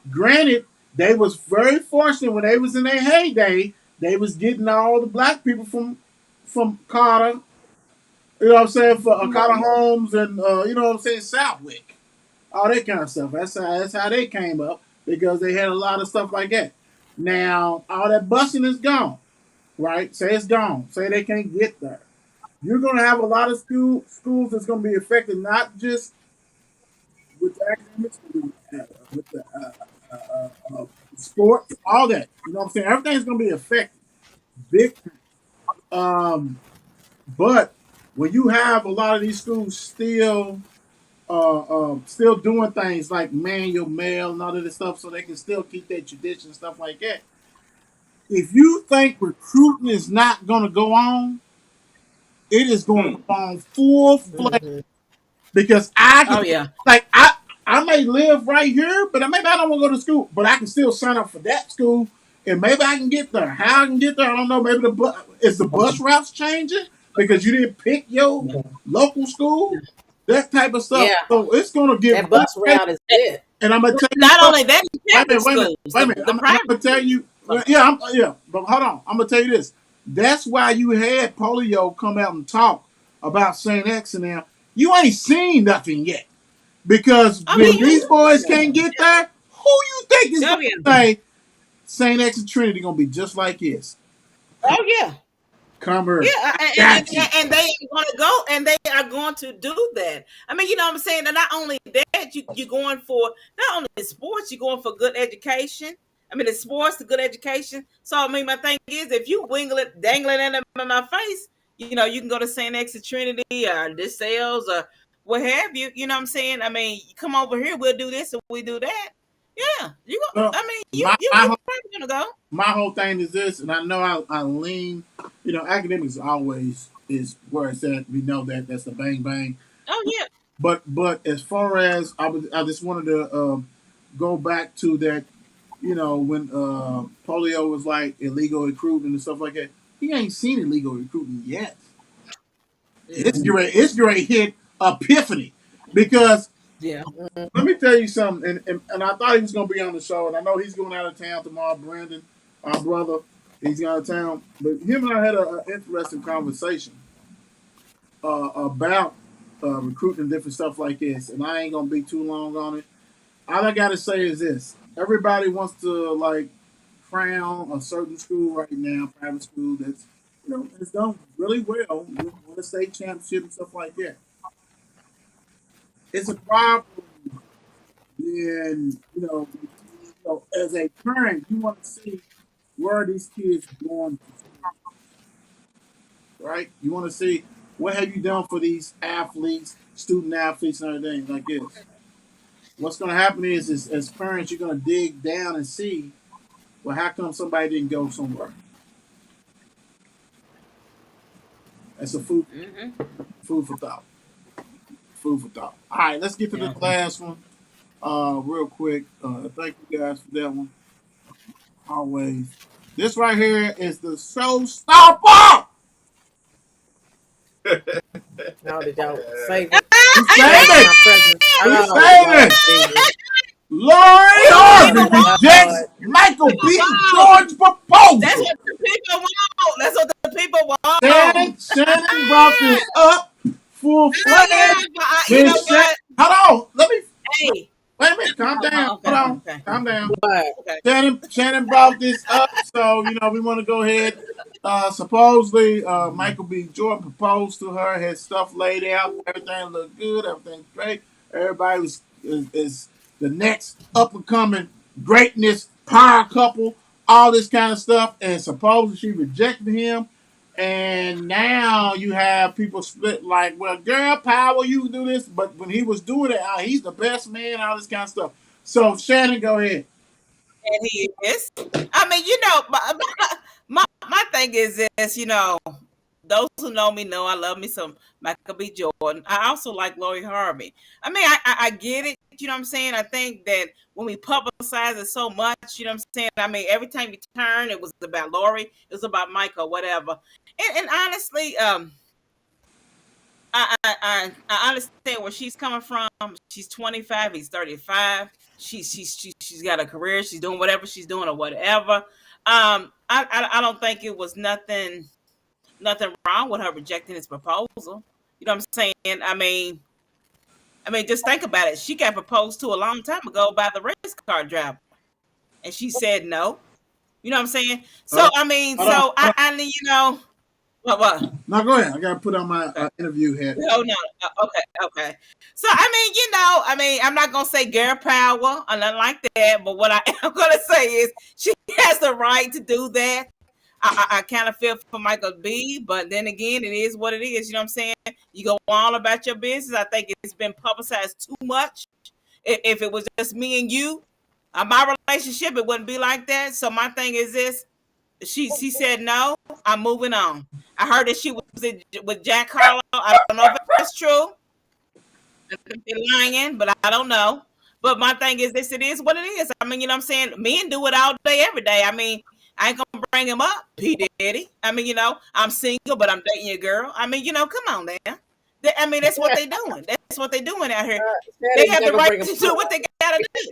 Granted, they was very fortunate when they was in their heyday. They was getting all the black people from Carter, you know what I'm saying, for Carter Homes and you know what I'm saying, Southwick, all that kind of stuff. That's how they came up because they had a lot of stuff like that. Now all that busing is gone, right? Say it's gone. Say they can't get there. You're gonna have a lot of schools that's gonna be affected, not just with the academics, with the sports, all that. You know what I'm saying? Everything's gonna be affected, big time. But when you have a lot of these schools still doing things like manual mail and all of this stuff, so they can still keep their tradition and stuff like that. If you think recruiting is not going to go on, it is going to Hmm. go on full fledged Mhm. because I Oh can, yeah. like, I may live right here, but maybe I don't want to go to school, but I can still sign up for that school, and maybe I can get there. How I can get there, I don't know. Maybe is the bus routes changing because you didn't pick your local school, that type of stuff. Yeah. So it's gonna get That really bus crazy. route is it. And I'm gonna tell you Not something. only that, the Wait a Catholic minute, wait a minute, schools, wait a the, minute. the And I'm private gonna tell schools. you. Yeah, but hold on. I'm gonna tell you this. That's why you had polio come out and talk about Saint X and them. You ain't seen nothing yet because Oh when these boys yeah. can't get there, who you think is Oh gonna yeah. say Saint X and Trinity gonna be just like this? Oh yeah. Come here, Yeah, I got you. and they are going to go, and they are going to do that. I mean, you know what I'm saying? And not only that, you're going for not only sports, you're going for good education. I mean, it's sports, the good education. So, I mean, my thing is, if you wiggle it, dangling it in my face, you can go to St. X Trinity or DeSales or what have you. You know what I'm saying? I mean, you come over here, we'll do this and we do that. Yeah, you go. Well, I mean, my you my probably gonna go. my whole thing is this, and I know I lean. Academics always is where it's at. We know that's the bang bang. Oh yeah. But as far as I just wanted to go back to that. When polio was like illegal recruiting and stuff like that. He ain't seen illegal recruiting yet. It's Mm-hmm. great. It's great hit epiphany because Yeah. let me tell you something. And I thought he was going to be on the show, and I know he's going out of town tomorrow. Brandon, our brother, he's out of town. But him and I had an interesting conversation about recruiting and different stuff like this. And I ain't going to be too long on it. All I got to say is this: everybody wants to like crown a certain school right now, private school that's it's done really well, won a state championship and stuff like that. It's a problem when as a parent, you want to see where these kids going to school, right? You want to see what have you done for these athletes, student athletes, and everything like this. What's going to happen is as parents, you're going to dig down and see, well, how come somebody didn't go somewhere? That's a Mm-hmm. food for thought. Food for thought. All right, let's get to Yeah. the last one, real quick. Thank you guys for that one. Always. This right here is the showstopper. How did y'all save it? We Save saved my it. presence. We Oh saved Lord it. Jesus. Lori We Harvey gonna walk. rejects Lord. Michael We B. gonna walk. Jordan's That's proposal. what people want. That's what the people want. Shannon brought this up full Oh yeah, fledged. but you know Miss Shannon, what? hold on. Let me Hey. wait a minute. Calm down. Okay. Hold on. Okay. Calm down. But Okay. Shannon brought this up, so we want to go ahead. Supposedly, Michael B. Jordan proposed to her, had stuff laid out, everything looked good, everything's great. Everybody is the next up and coming greatness power couple, all this kind of stuff, and supposedly she rejected him. And now you have people split like, well, girl power, you can do this, but when he was doing it, he's the best man, all this kind of stuff. So Shannon, go ahead. And he is. I mean, my thing is this. Those who know me know I love me some Michael B. Jordan. I also like Lori Harvey. I mean, I get it. You know what I'm saying? I think that when we publicize it so much, you know what I'm saying? I mean, every time you turn, it was about Lori, it was about Michael, whatever. And honestly, I understand where she's coming from. She's 25. He's 35. She's got a career. She's doing whatever she's doing or whatever. I don't think it was nothing wrong with her rejecting his proposal. You know what I'm saying? I mean, just think about it. She got proposed to a long time ago by the race car driver, and she said no. You know what I'm saying? Hold So on, I mean, hold on, so hold on. what? No, go ahead. I gotta put on my interview hat. Oh no. Okay. So I'm not gonna say girl power or nothing like that, but what I am gonna say is she has the right to do that. I kind of feel for Michael B, but then again, it is what it is. You know what I'm saying? You go on about your business. I think it's been publicized too much. If it was just me and you, my relationship, it wouldn't be like that. So my thing is this: she said no. I'm moving on. I heard that she was with Jack Harlow. I don't know if that's true. I could be lying, but I don't know. But my thing is this: it is what it is. I mean, you know what I'm saying? Men do it all day, every day. I mean, I ain't gonna bring him up, P Diddy. I mean, I'm single, but I'm dating a girl. I mean, come on, man. I mean, that's what they doing. That's what they doing out here. They Shannon, have you're the not gonna right bring him to do what they gotta do.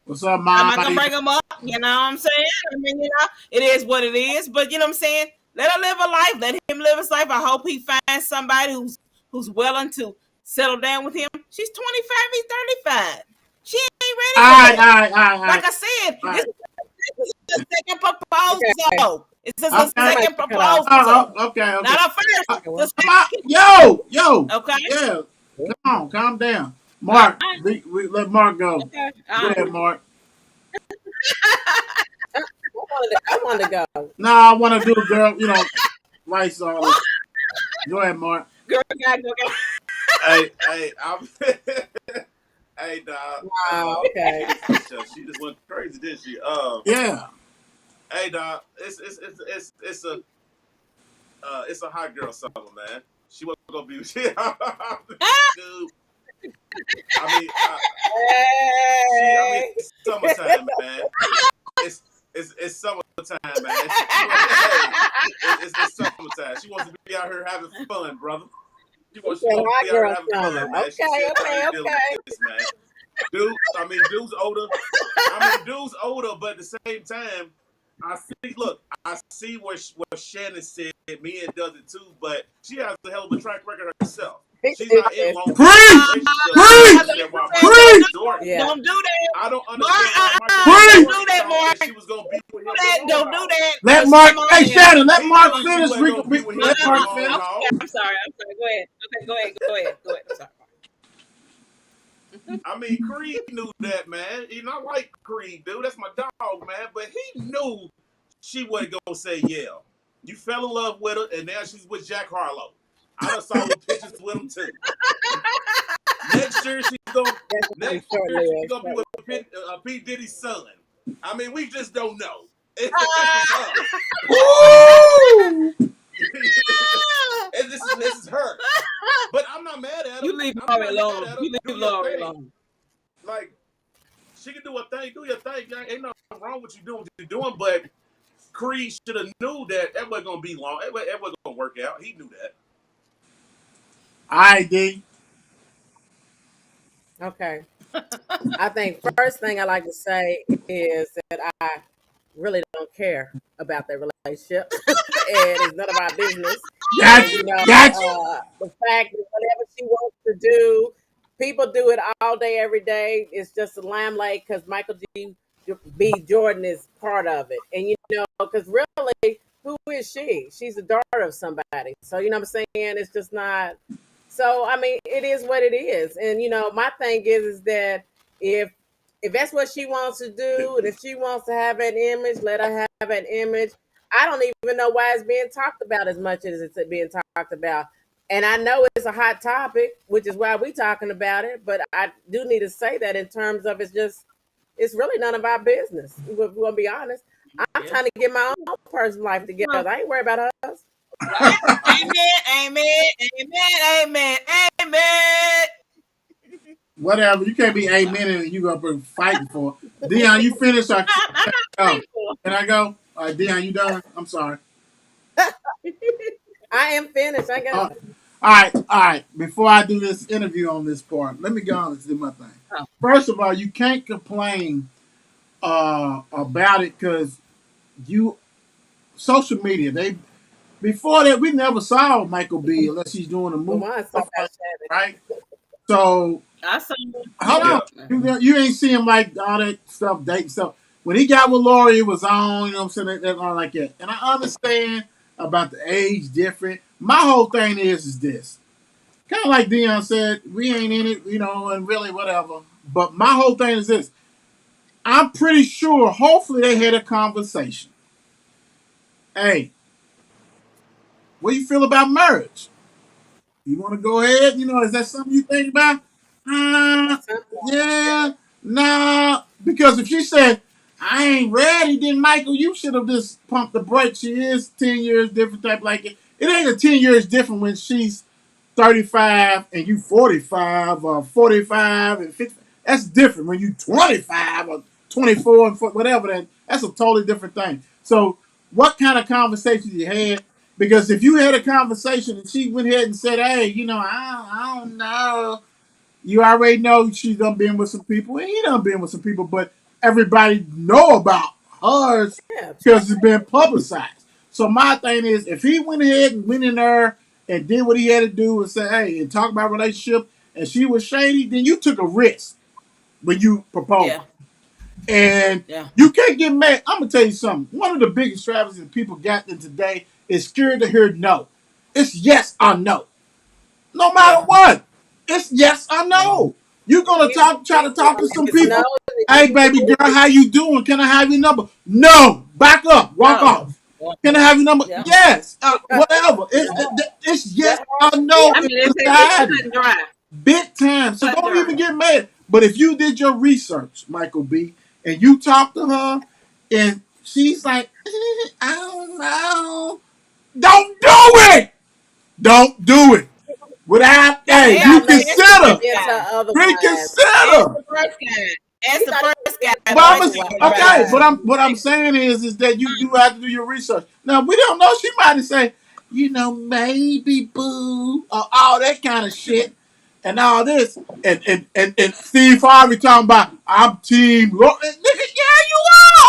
What's up, I'm not gonna Mike? bring them up. You know what I'm saying? I mean, it is what it is. But you know what I'm saying? Let her live a life. Let him live his life. I hope he finds somebody who's willing to settle down with him. She's 25. He's 35. She ain't All ready for right, all that. right, all right, all Like right. I said, All this right. is the second Okay. proposal. It's just a Okay. second Cut off. proposal, Okay, okay. not a first. Uh, Okay, well, The yo, okay. yeah. Come on, calm down. All Mark, right. we let Mark go. Okay. Go All right. ahead, Mark. I wanted to go. No, I want to do, girl. Rice all this. Go ahead, Mark. Girl, God, okay. I'm hey dog. Wow. Okay. She just went crazy, didn't she? Yeah. Hey dog, it's a hot girl summer, man. She wasn't gonna be dude. I mean, Hey. it's summertime, man. It's summertime, man. It's summertime. She wants to be out here having fun, brother. She He wants said to be hot out here girl having summer. fun, man. She Okay. said I Okay. ain't dealing Okay. with this, man. Dude's older. Dude's older, but at the same time, I see what Shannon said. Men does it too, but she has a hell of a track record herself. He She's did not in this. long-term Preach! relationships. I don't Preach! understand why Preach! Michael Jordan. Yeah. Don't do that. I don't Mark, understand why Michael B. Preach! don't do Jordan that, thought Mark. that she was gonna be with him the long Don't do haul. that. Let Cause Mark. come on Hey, now. Shannon, let He Mark knew she finish. wasn't gonna be with him Let for the Mark long finish. haul. I'm sorry. Go ahead. Okay, go ahead. I'm sorry. Creed knew that, man. I like Creed, dude. That's my dog, man. But he knew she wasn't gonna say yeah. You fell in love with her, and now she's with Jack Harlow. I done saw the pictures with him too. Next year she's gonna That's gonna be short lived. be with P. Diddy's son. We just don't know. This is her. Woo! And this is her. But I'm not mad at her. You leave I'm Lori not mad alone. at her. You Do leave your Lori thing. alone. Like, she can do her thing. Do your thing. Ain't nothing wrong with you doing what you're doing, but Creed should have knew that wasn't gonna be long. It wasn't gonna work out. He knew that. ID. Okay. I think first thing I like to say is that really don't care about their relationship, and it's none of our business. And Gotcha, gotcha. the fact that whatever she wants to do, people do it all day, every day. It's just a limelight because Michael B. Jordan is part of it, and because really, who is she? She's the daughter of somebody. So you know what I'm saying? It's just not. So I mean, it is what it is, and my thing is that if that's what she wants to do, and if she wants to have an image, let her have an image. I don't even know why it's being talked about as much as it's being talked about. And I know it's a hot topic, which is why we're talking about it. But I do need to say that in terms of it's really none of our business. We're going to be honest. I'm trying to get my own personal life together. I ain't worried about hers. Right. Amen. Amen. Amen. Amen. Amen. Whatever. You can't be amen and you gonna be fighting for it. Dion, you finished? Or I'm not go? grateful. Can I go? All right, Dion, you done? I'm sorry. I am finished. I All got right, all right. Before I do this interview on this part, let me go on and do my thing. Oh. First of all, you can't complain about it because you social media. They before that we never saw Michael B unless he's doing a the movie, one. So about Shannon. right? So I saw hold Yeah. on, you ain't seeing like all that stuff, dating stuff. When he got with Lori, it was on. You know what I'm saying? That all like that. And I understand about the age different. My whole thing is this. Kind of like Dion said, we ain't in it, and really whatever. But my whole thing is this. I'm pretty sure, hopefully, they had a conversation. Hey, what do you feel about marriage? You want to go ahead? Is that something you think about? Uh, That's simple. yeah, nah. Because if she said, I ain't ready, then Michael, you should have just pumped the brakes. She is 10 years different type like it. It ain't a 10 years different when she's 35 and you 45 or 45 and 50. That's different when you 25 or 24 and whatever. That's a totally different thing. So what kind of conversations you had? Because if you had a conversation and she went ahead and said, hey, I don't know. You already know she's done been with some people and he done been with some people, but everybody know about hers Yeah. because it's been publicized. So my thing is, if he went ahead and went in there and did what he had to do and said, hey, and talk about relationship, and she was shady, then you took a risk when you proposed. Yeah. And Yeah. you can't get mad. I'm gonna tell you something. One of the biggest strategies that people got in today is scared to hear no. It's yes or no. No matter Yeah. what. It's yes or Yeah. no. You're gonna try to talk to some It's no. people. Hey baby girl, how you doing? Can I have your number? No. Back up. Walk No. off. Can I have your number? Yeah. Yes. Whatever. It's yes or no. I It's mean, it's cut decided. and dry. Big time. So Cut and don't dry. even get mad. But if you did your research, Michael B, and you talked to her, and she's like, I don't know. Don't do it. Don't do it. Without, Now, hey, Y'all know ask the she reconsider. first convinced guy. her otherwise. Ask Reconsider. the first guy. Ask She the thought it was first guy But before I'm you otherwise. okay. But advise. what I'm saying is that you do have to do your research. Now we don't know. She might say, maybe boo, or all that kind of shit, and all this, and Steve Harvey talking about I'm Team Lori. Nigga, yeah you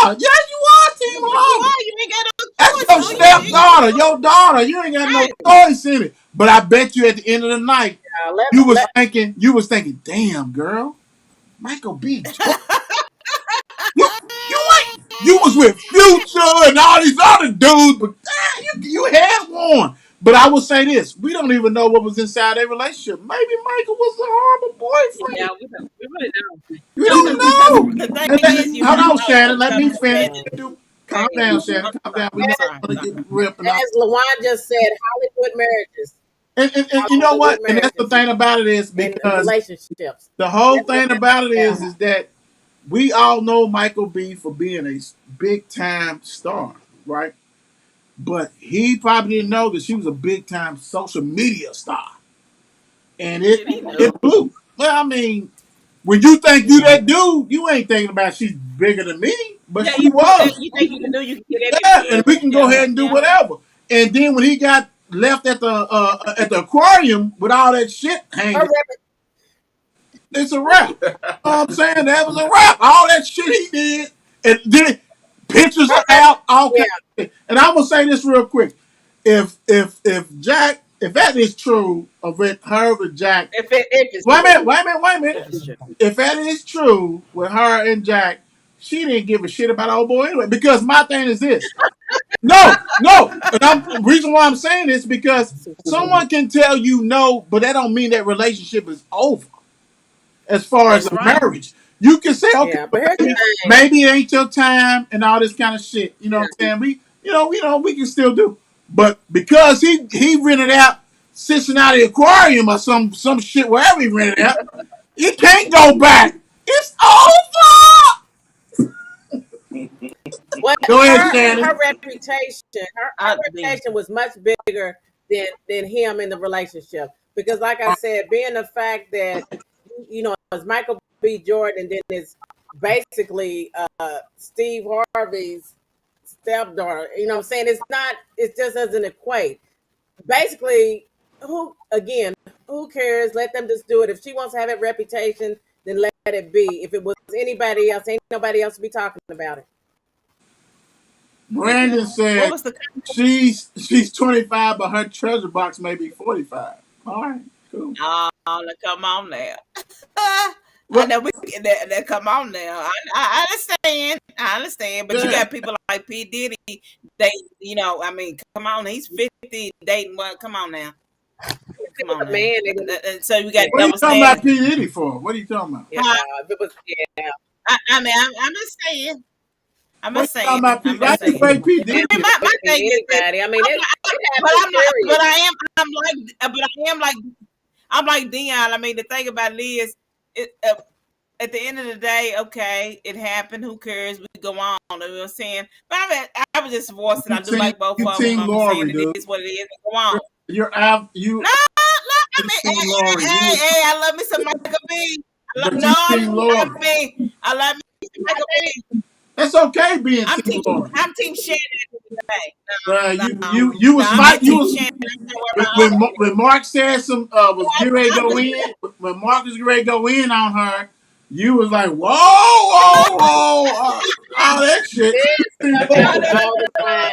are. Yeah you are Team You Harvey. are. You ain't got no That's choice. your So you stepdaughter, your daughter. You ain't got no right. choice in it. But I bet you at the end of the night, Let, let, you was thinking, damn girl, Michael B. Jordan. You was with Future and all these other dudes, but you had one. But I will say this: we don't even know what was inside their relationship. Maybe Michael was a horrible Yeah, boyfriend. we really don't. We don't Because know. the thing And is, you hold don't on, know Shannon. Let because me of finish. that. Calm down, Shannon. Calm down. We I'm know sorry. how to get ripping out. as LaJuan just said, Hollywood marriages, And you know Hollywood what? And that's the marriages, thing about it is and because relationships. the whole That's what thing that's about it about. is that we all know Michael B for being a big time star, right? But he probably didn't know that she was a big time social media star, and it Shit, he it knew. blew. Well, I mean, when you think you Mhm. that dude, you ain't thinking about she's bigger than me, but Yeah, she was. you think you knew you could get Yeah, and everything. we can go Yeah, ahead and do yeah. whatever. And then when he got left at the aquarium with all that shit Her hanging, rep- it's a wrap. You know what I'm saying? That was a wrap. All that shit he did, and then Pictures are out, all kinds of shit. And I'm gonna say this real quick. If Jack, if that is true of it, her with Jack, If it's wait a minute, true. wait a minute, wait a minute. If it's true. If that is true with her and Jack, she didn't give a shit about old boy anyway. Because my thing is this. No, no. And the reason why I'm saying this because someone can tell you no, but that don't mean that relationship is over. As far as That's a right. marriage, you can say, okay, Yeah, but here's the thing. maybe it ain't your time and all this kind of shit. You know what I'm saying? We can still do. But because he rented out Cincinnati Aquarium or some shit wherever he rented out, he can't go back. It's over. Well, Go ahead, her Shannon. reputation, her reputation was much bigger than him in the relationship. Because, like I said, being the fact that it's Michael B. Jordan, and then it's basically Steve Harvey's stepdaughter. You know what I'm saying? It just doesn't equate. Basically, who cares? Let them just do it. If she wants to have a reputation, then let it be. If it was anybody else, ain't nobody else be talking about it. Brandon What said was the she's 25, but her treasure box may be 45. All right, cool. Oh, now come on now. I What? know that come on now. I understand. I understand. But you Yeah. got people like P. Diddy, come on, he's 50 dating what? Come on now. Come on now. Man, And so you got What are you double talking about standards. P. Diddy for? What are you talking about? yeah, if it was, yeah. I mean, I'm just saying. I'm What just are you talking saying. about P. I'm I just can saying. say P. I mean, Diddy. my It could thing is be that anybody. I mean, it but happens. I'm not, Period. I'm like Dion. I mean, the thing about it is, at the end of the day, okay, it happened. Who cares? We go on. You know what I'm saying? But I was just voicing. You I do team, like both you of them. team I'm saying Lori, it dude. is what it is. Go on. You No, I mean, team Lori. I love me some Michael B. But No, you I team Lori. love me. I love me some Michael B. That's okay being team Lori. I'm team Shannon today. You No, was I'm fight. just You team was Shannon. I'm not worried about when Mark said some was getting ready to I'm go just in. When Mark was getting ready to go in on her, you was like, whoa, whoa, whoa, all that shit. This Team stuff no, happens Lori. all the time.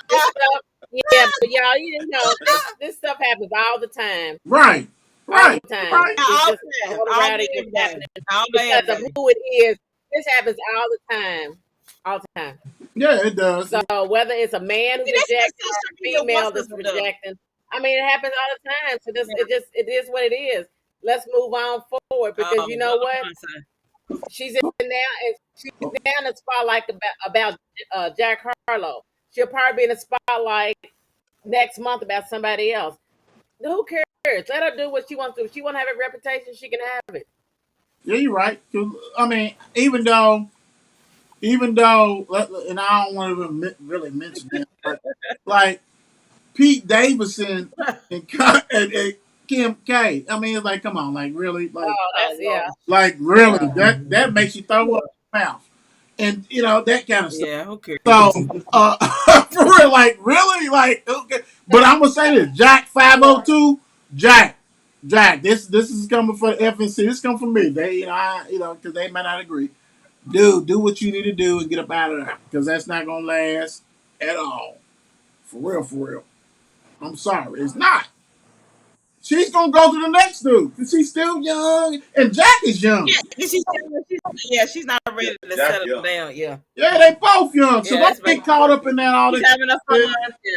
This stuff, yeah, but y'all, this stuff happens all the time. Right, All right, the time. right. It's all just the time. going All around day, and it's every day. happening All day, because every of day. who it is. This happens all the time. All the time. Yeah, it does. So whether it's a man who's See, that's what rejecting or social a media female wants us that's to do. rejecting, I mean, it happens all the time. So Yeah. it is what it is. Let's move on forward because you know What what? am I saying? She's in now, and she's now in the spotlight about Jack Harlow. She'll probably be in the spotlight next month about somebody else. Who cares? Let her do what she wants to. If she want to have a reputation, she can have it. Yeah, you're right. 'Cause, I mean, even though, and I don't want to really mention that, but like Pete Davidson and Kim K. I mean, it's like, come on, like really, Oh, Oh that's Lord. yeah, really, Yeah. that makes you throw up your mouth, and that kind of stuff. Yeah, who cares? So, for real, like really, like okay. But I'm gonna say this, Jack 502, Jack. This is coming for the FNC. This coming from me. They, because they might not agree. Dude, do what you need to do and get up out of there, because that's not gonna last at all. For real, for real. I'm sorry, it's not. She's gonna go to the next dude because she's still young, and Jack is young. Yeah, she's not Yeah, ready to Jack settle Young. down. Yeah, Yeah, they both young, so yeah, don't that's right. get caught up in that all She's the having a fun. shit. Yeah,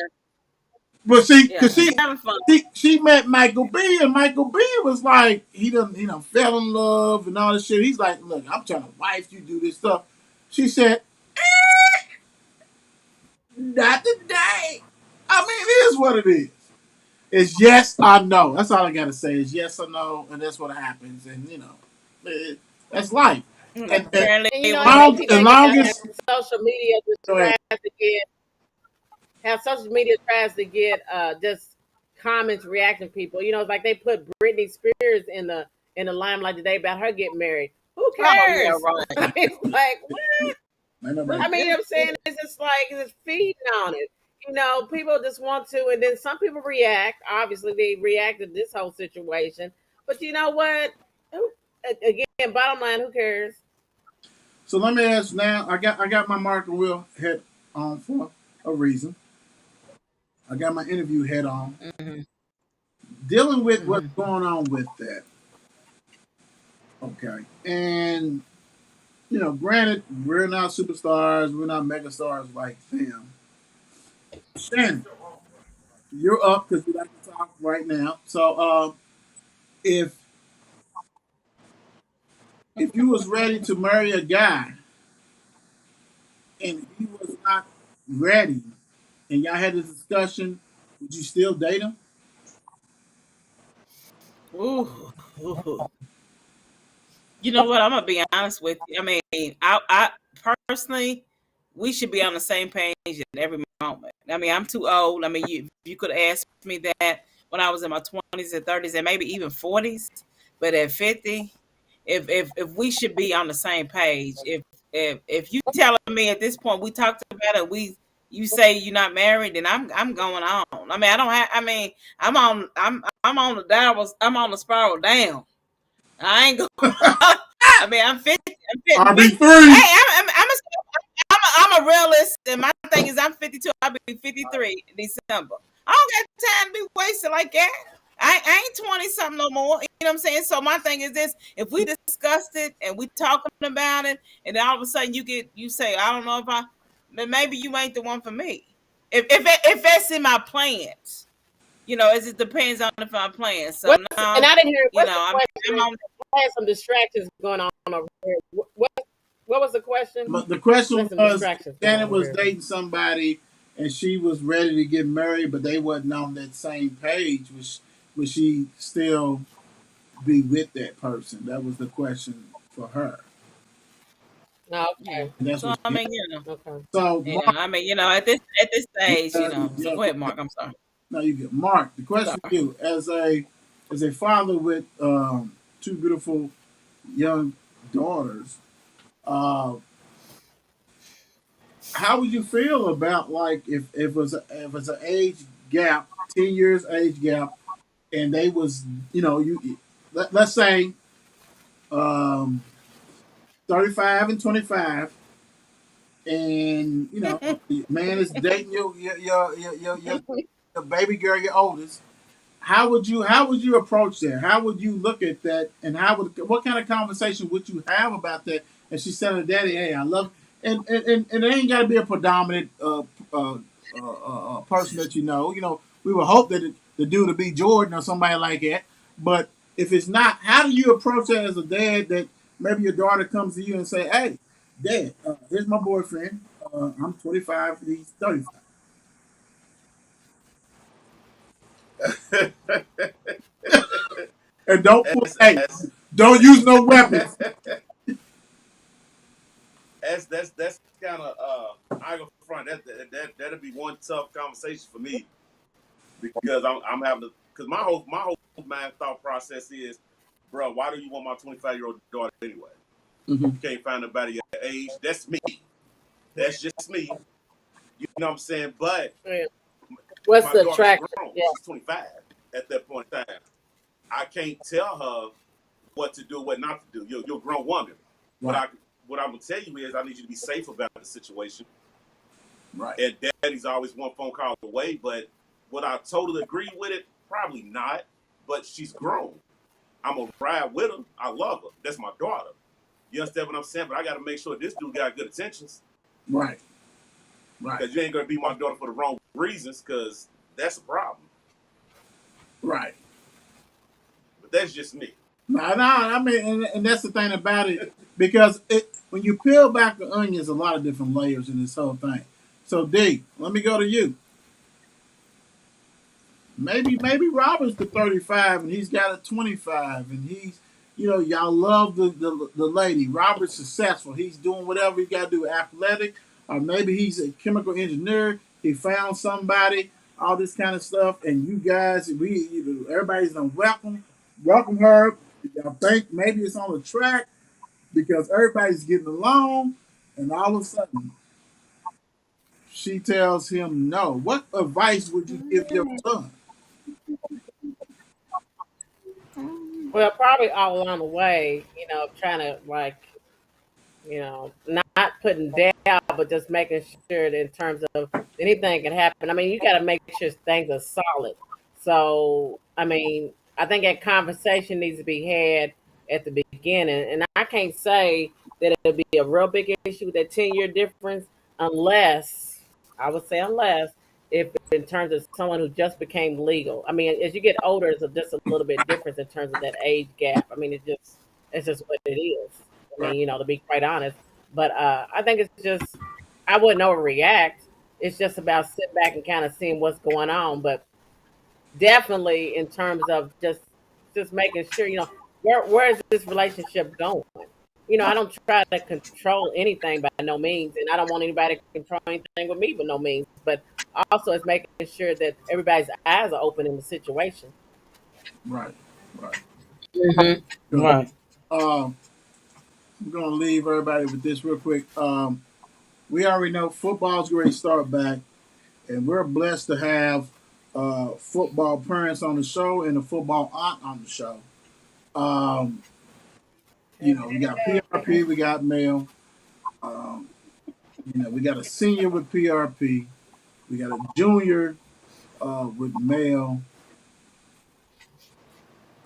But see, yeah, cause she's having fun. she met Michael B, and Michael B was like he done fell in love and all this shit. He's like, look, I'm trying to wife you, do this stuff. She said, not today. I mean, it is what it is. It's yes or no. That's all I gotta say is yes or no, and that's what happens. And that's life. And Apparently, and it it was. makes you as think long about how as social media just go ahead. tries to get how social media tries to get just comments, reaction people. It's like they put Britney Spears in the limelight today about her getting married. Who Oh yeah, cares? right. It's like what? Man, I mean, I'm saying it's just like it's feeding on it. People just want to, and then some people react. Obviously, they react to this whole situation. But you know what? Again, bottom line, who cares? So let me ask now. I got my marker wheel head on for a reason. I got my interview head on. Mm-hmm. Dealing with what's Mm-hmm. going on with that. Okay. And granted, we're not superstars, we're not megastars like them. Shannon, you're up because we like to talk right now. So if you was ready to marry a guy and he was not ready and y'all had this discussion, would you still date him? Ooh, ooh. You know what? I'm gonna be honest with you. I mean, I personally, we should be on the same page at every moment. I mean, I'm too old. I mean, you could ask me that when I was in my 20s and 30s and maybe even 40s, but at 50, if we should be on the same page. If you telling me at this point we talked about it, you say you're not married, then I'm going on. I mean, I don't have. I mean, I'm on the downward. I'm on the spiral down. I ain't going. I mean, I'm 50. I'm 50. RB3. Hey, I'm a realist, and my thing is, I'm 52. I'll be 53 in December. I don't got time to be wasted like that. I ain't 20 something no more. You know what I'm saying? So my thing is this: if we discussed it and we talking about it, and then all of a sudden you say, I don't know if then maybe you ain't the one for me. If that's in my plans, it just depends on if I'm playing. So What's and now, I didn't hear what's the I'm question? on. I had some distractions going on over here. What was the question? But the I question had some was, distractions going on Shannon over was here. dating somebody and she was ready to get married, but they wasn't on that same page. Was she still be with that person? That was the question for her. Oh, Yeah. okay. And that's So what I she. mean, Okay. So Mark, I mean, at this stage, So yeah, go ahead, Mark. I'm sorry. no, you get Mark. The question for Sorry. you, as a father with two beautiful young daughters, uh, how would you feel about like if it's an age gap, 10 years age gap, and they was let's say um, 35 and 25, and man is dating your baby girl, your oldest. How would you approach that? How would you look at that? And what kind of conversation would you have about that? And she said, "Daddy, hey, I love," and it ain't got to be a predominant person that you know. We would hope that the dude would be Jordan or somebody like that. But if it's not, how do you approach that as a dad? That maybe your daughter comes to you and say, "Hey, Dad, here's my boyfriend. I'm 25. He's 35." And don't pull. That's Hey, that's don't use no weapons. that's kind of I go front. That'll be one tough conversation for me because I'm having to because my whole mind thought process is, bro, why do you want my 25-year-old daughter anyway? Mm-hmm. You can't find nobody your age. That's me. That's just me. You know what I'm saying? But Yeah. What's my the daughter's attraction? grown. Yeah. She's 25 at that point in time. I can't tell her what to do, what not to do. You're a grown woman. But Right, what I'm gonna tell you is I need you to be safe about the situation. right, And daddy's always one phone call away. But would I totally agree with it? Probably not. But she's grown. I'm gonna ride with her. I love her. That's my daughter. You understand what I'm saying? But I gotta make sure this dude got good intentions. right, right, Because you ain't gonna be my daughter for the wrong reasons, because that's a problem. right. But that's just me. No, no. I mean, and that's the thing about it because when you peel back the onion, there's a lot of different layers in this whole thing. So, D, let me go to you. Maybe Robert's the 35 and he's got a 25 and he's y'all love the lady. Robert's successful. He's doing whatever he got to do, athletic, or maybe he's a chemical engineer. He found somebody, all this kind of stuff, and you guys, everybody's gonna welcome her. Y'all think maybe it's on the track because everybody's getting along, and all of a sudden she tells him no. What advice would you give your son? Well, probably all along the way, trying to like Not putting down, but just making sure that in terms of anything can happen. I mean, you got to make sure things are solid. So, I mean, I think that conversation needs to be had at the beginning. And I can't say that it'll be a real big issue with that 10-year difference unless, I would say, unless if in terms of someone who just became legal. I mean, as you get older, it's just a little bit different in terms of that age gap. I mean, it's just what it is. I Right. mean, to be quite honest. But I think it's just I wouldn't overreact. It's just about sitting back and kind of seeing what's going on. But definitely in terms of just making sure, where is this relationship going? I don't try to control anything by no means, and I don't want anybody to control anything with me by no means. But also, it's making sure that everybody's eyes are open in the situation. Right. Right. Mm-hmm. Good. Right. Um, I'm gonna leave everybody with this real quick. We already know football's going to start back, and we're blessed to have football parents on the show and a football aunt on the show. Um, we got PRP, we got male. Um, we got a senior with PRP, we got a junior with male.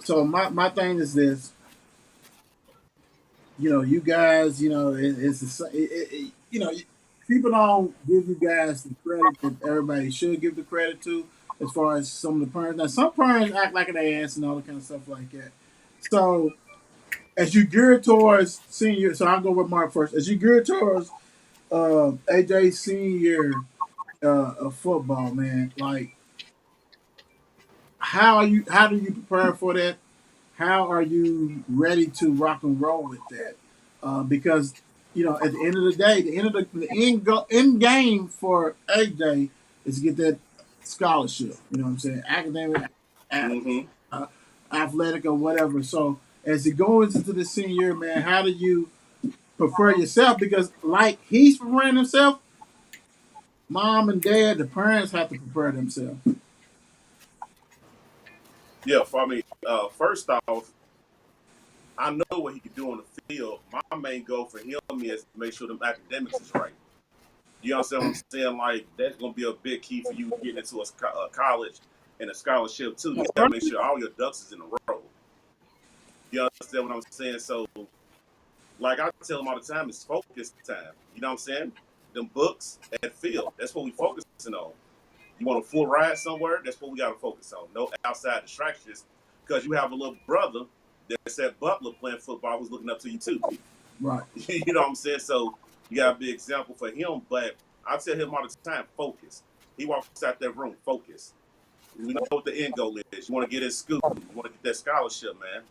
So my thing is this, you guys, people don't give you guys the credit that everybody should give the credit to, as far as some of the parents. Now, some parents act like an ass and all that kind of stuff like that. So, as you gear towards senior, so I'll go with Mark first. As you gear towards AJ senior of football, man, like how do you prepare for that? How are you ready to rock and roll with that? Because at the end of the day, the end game for AJ is to get that scholarship. You know what I'm saying? Academic, a- Mm-hmm. uh, athletic, or whatever. So as he goes into the senior year, man, how do you prepare yourself? Because like he's preparing himself, mom and dad, the parents have to prepare themselves. Yeah, for me, first off, I know what he can do on the field. My main goal for him is to make sure them academics is right. You understand what I'm saying? Like that's gonna be a big key for you getting into a college and a scholarship too. You got to make sure all your ducks is in a row. You understand what I'm saying? So, like I tell them all the time, it's focus time. You know what I'm saying? Them books and field. That's what we focusing on. You want a full ride somewhere? That's what we got to focus on. No outside distractions, because you have a little brother that's at Butler playing football who's looking up to you too. Right. You know what I'm saying? So you got to be an example for him. But I tell him all the time, focus. He walks out that room, focus. We know what the end goal is. You want to get in school. You want to get that scholarship, man.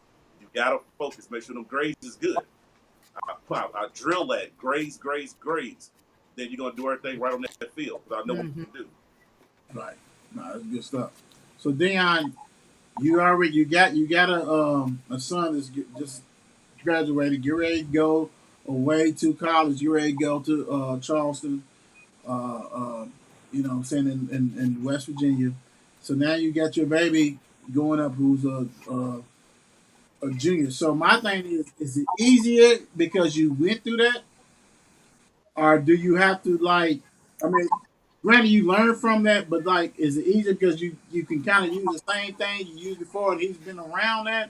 You got to focus. Make sure them grades is good. I drill that. Grades, grades, grades. Then you're going to do everything right on that field. Because I know what you Mm-hmm. can do. Right. No, that's good stuff. So Dion, you got a son that's just graduated. Get ready to go away to college. Get ready to go to Charleston. What I'm saying in West Virginia. So now you got your baby going up, who's a junior. So my thing is it easier because you went through that, or do you have to like? I mean, granted you learn from that, but like, is it easier because you can kind of use the same thing you used before, and he's been around that?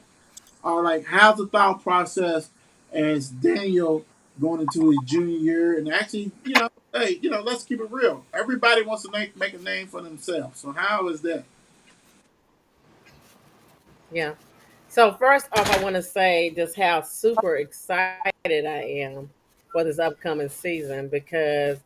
Or like, how's the thought process as Daniel going into his junior year? And actually, hey, let's keep it real. Everybody wants to make a name for themselves. So how is that? Yeah. So first off, I want to say just how super excited I am for this upcoming season because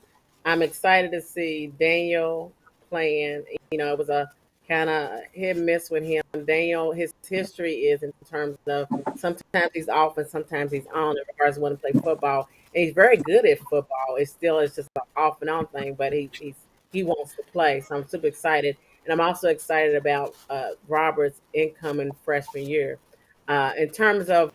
I'm excited to see Daniel playing. It was a kind of hit and miss with him. Daniel, his history is in terms of sometimes he's off and sometimes he's on as far as when to play football. And he's very good at football. It's just an off and on thing, but he wants to play. So I'm super excited. And I'm also excited about Robert's incoming freshman year. In terms of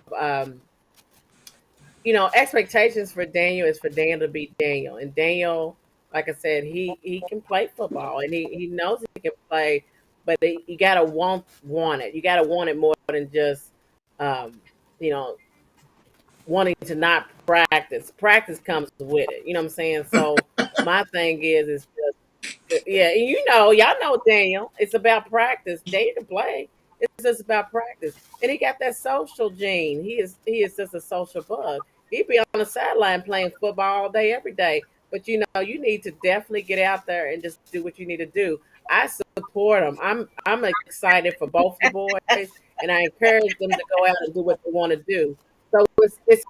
expectations for Daniel is for Daniel to be Daniel, and Daniel, like I said, he can play football, and he knows he can play, but you gotta want it. You gotta want it more than just um, you know wanting to not practice. Practice comes with it. You know what I'm saying? So my thing is just yeah, and y'all know Daniel. It's about practice. Day to play. It's just about practice. And he got that social gene. He is just a social bug. He'd be on the sideline playing football all day, every day. But you need to definitely get out there and just do what you need to do. I support him. I'm excited for both the boys, and I encourage them to go out and do what they want to do. So it's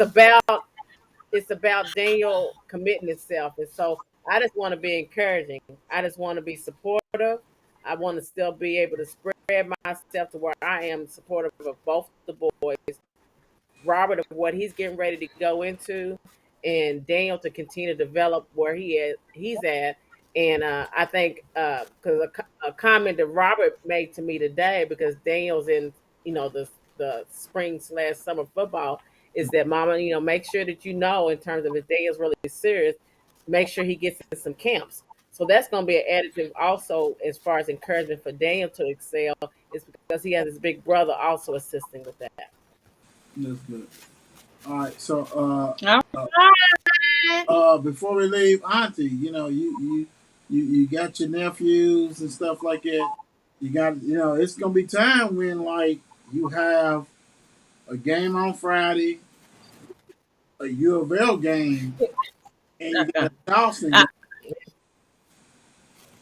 about Daniel committing itself, and so I just want to be encouraging. I just want to be supportive. I want to still be able to spread myself to where I am supportive of both the boys, Robert of what he's getting ready to go into, and Daniel to continue to develop where he's at. And I think because a comment that Robert made to me today, because Daniel's in the spring slash summer football, is that Mama, make sure that in terms of if Daniel's really serious, make sure he gets in some camps. So that's going to be an additive also as far as encouragement for Daniel to excel, is because he has his big brother also assisting with that. That's good. All right. So All right. before we leave, Auntie, you got your nephews and stuff like that. You got it's gonna be time when like you have a game on Friday, a U of L game, and you got a Charleston game.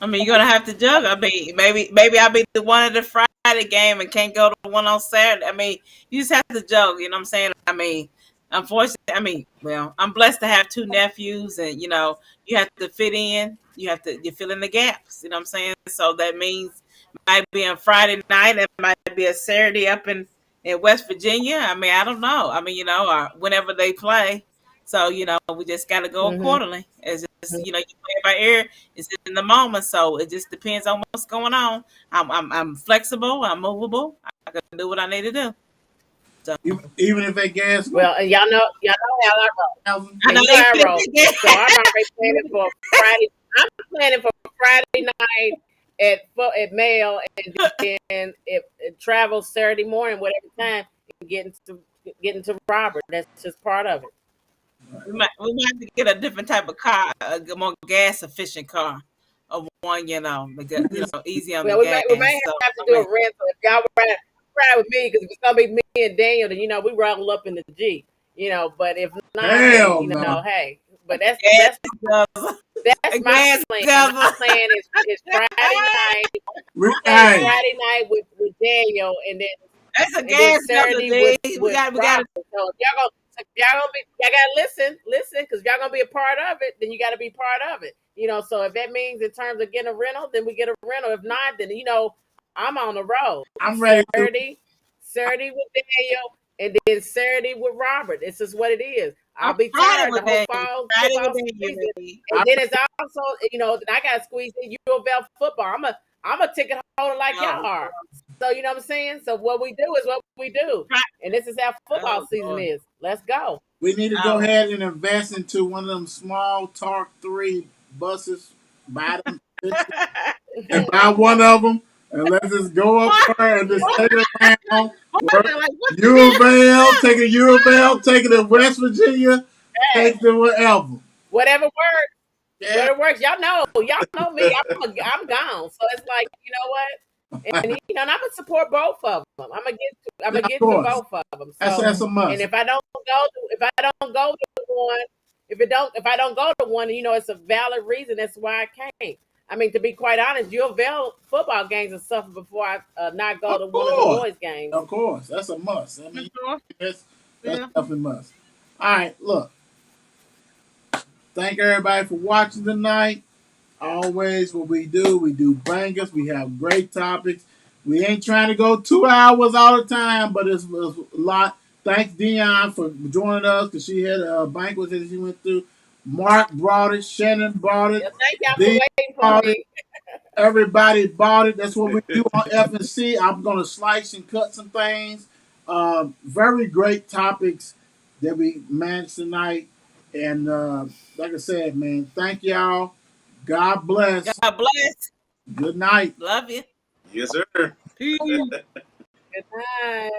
I mean, you're gonna have to juggle. I mean, maybe I'll be the one at the Friday game and can't go to the one on Saturday. I mean, you just have to juggle. You know what I'm saying? I mean, unfortunately, well, I'm blessed to have two nephews, and you have to fit in. You fill in the gaps. You know what I'm saying? So that means it might be on Friday night. It might be a Saturday up in West Virginia. I mean, I don't know. I mean, or whenever they play. So we just got to go Mm-hmm. accordingly. It's just you play it by ear. It's in the moment, so it just depends on what's going on. I'm flexible. I'm movable. I can do what I need to do. So Even if they gas go Well, and y'all know how I roll. thousand. I And know you know how I roll. they So I'm already planning for Friday. I'm planning for Friday night at Mail, and then it travels Saturday morning, whatever time, and getting to Robert. That's just part of it. we might have to get a different type of car, a more gas efficient car, a one easy on the Well, we may gas. So have to I do a mean, rental if y'all ride with me, because if it's gonna be me and Daniel, then we roll up in the Jeep. But if not, then Hell no. hey. But that's gas that's guzzler, that's a my gas plan. My guzzler. plan is Friday night. We, Plan is hey, Friday night with Daniel, and then That's a and then gas guzzler, Saturday dude. We with got Robert. So y'all gotta listen, because y'all gonna be a part of it. Then you got to be part of it. So if that means in terms of getting a rental, then we get a rental. If not, then I'm on the road. I'm ready to. Saturday with Daniel, and then Saturday with Robert. This is what it is. I'll I'm be Friday tired the with whole Daniel. fall Friday with football Daniel, season, baby. and then it's also I got to squeeze in U of L football. I'm a ticket holder like y'all Oh, are. So you know what I'm saying. So what we do is what we do, and this is how football oh season Lord. is. Let's go. We need to go Oh. ahead and invest into one of them small Tark 3 buses. Buy them and buy one of them, and let's just go up What? there and just What? take it around. What? Like, what you U of L, take a U of L, take it to West Virginia, Hey, take it to wherever. whatever works. Yeah. Whatever works. Y'all know me. I'm gone. So it's like, you know what? And I'm gonna support both of them. I'm Yeah, gonna of get to course. both of them. That's a And must. if I don't go to one, if I don't go to one, it's a valid reason. That's why I can't. I mean, to be quite honest, U of L football games have suffered before I not go Of to one of the course. boys' games. Of course. That's a must. I mean, doing? that's Yeah. definitely a must. All right, look. Thank everybody for watching tonight. Always, what we do bangers. We have great topics. We ain't trying to go 2 hours all the time, but it's a lot. Thanks, Dion, for joining us because she had a banquet that she went through. Mark brought it. Shannon brought it. Yeah, thank y'all for Dee waiting for brought it. me. Everybody bought it. That's what we do on FNC. I'm going to slice and cut some things. Very great topics that we managed tonight. And like I said, man, thank y'all. God bless. God bless. Good night. Love you. Yes, sir. Peace. Good night.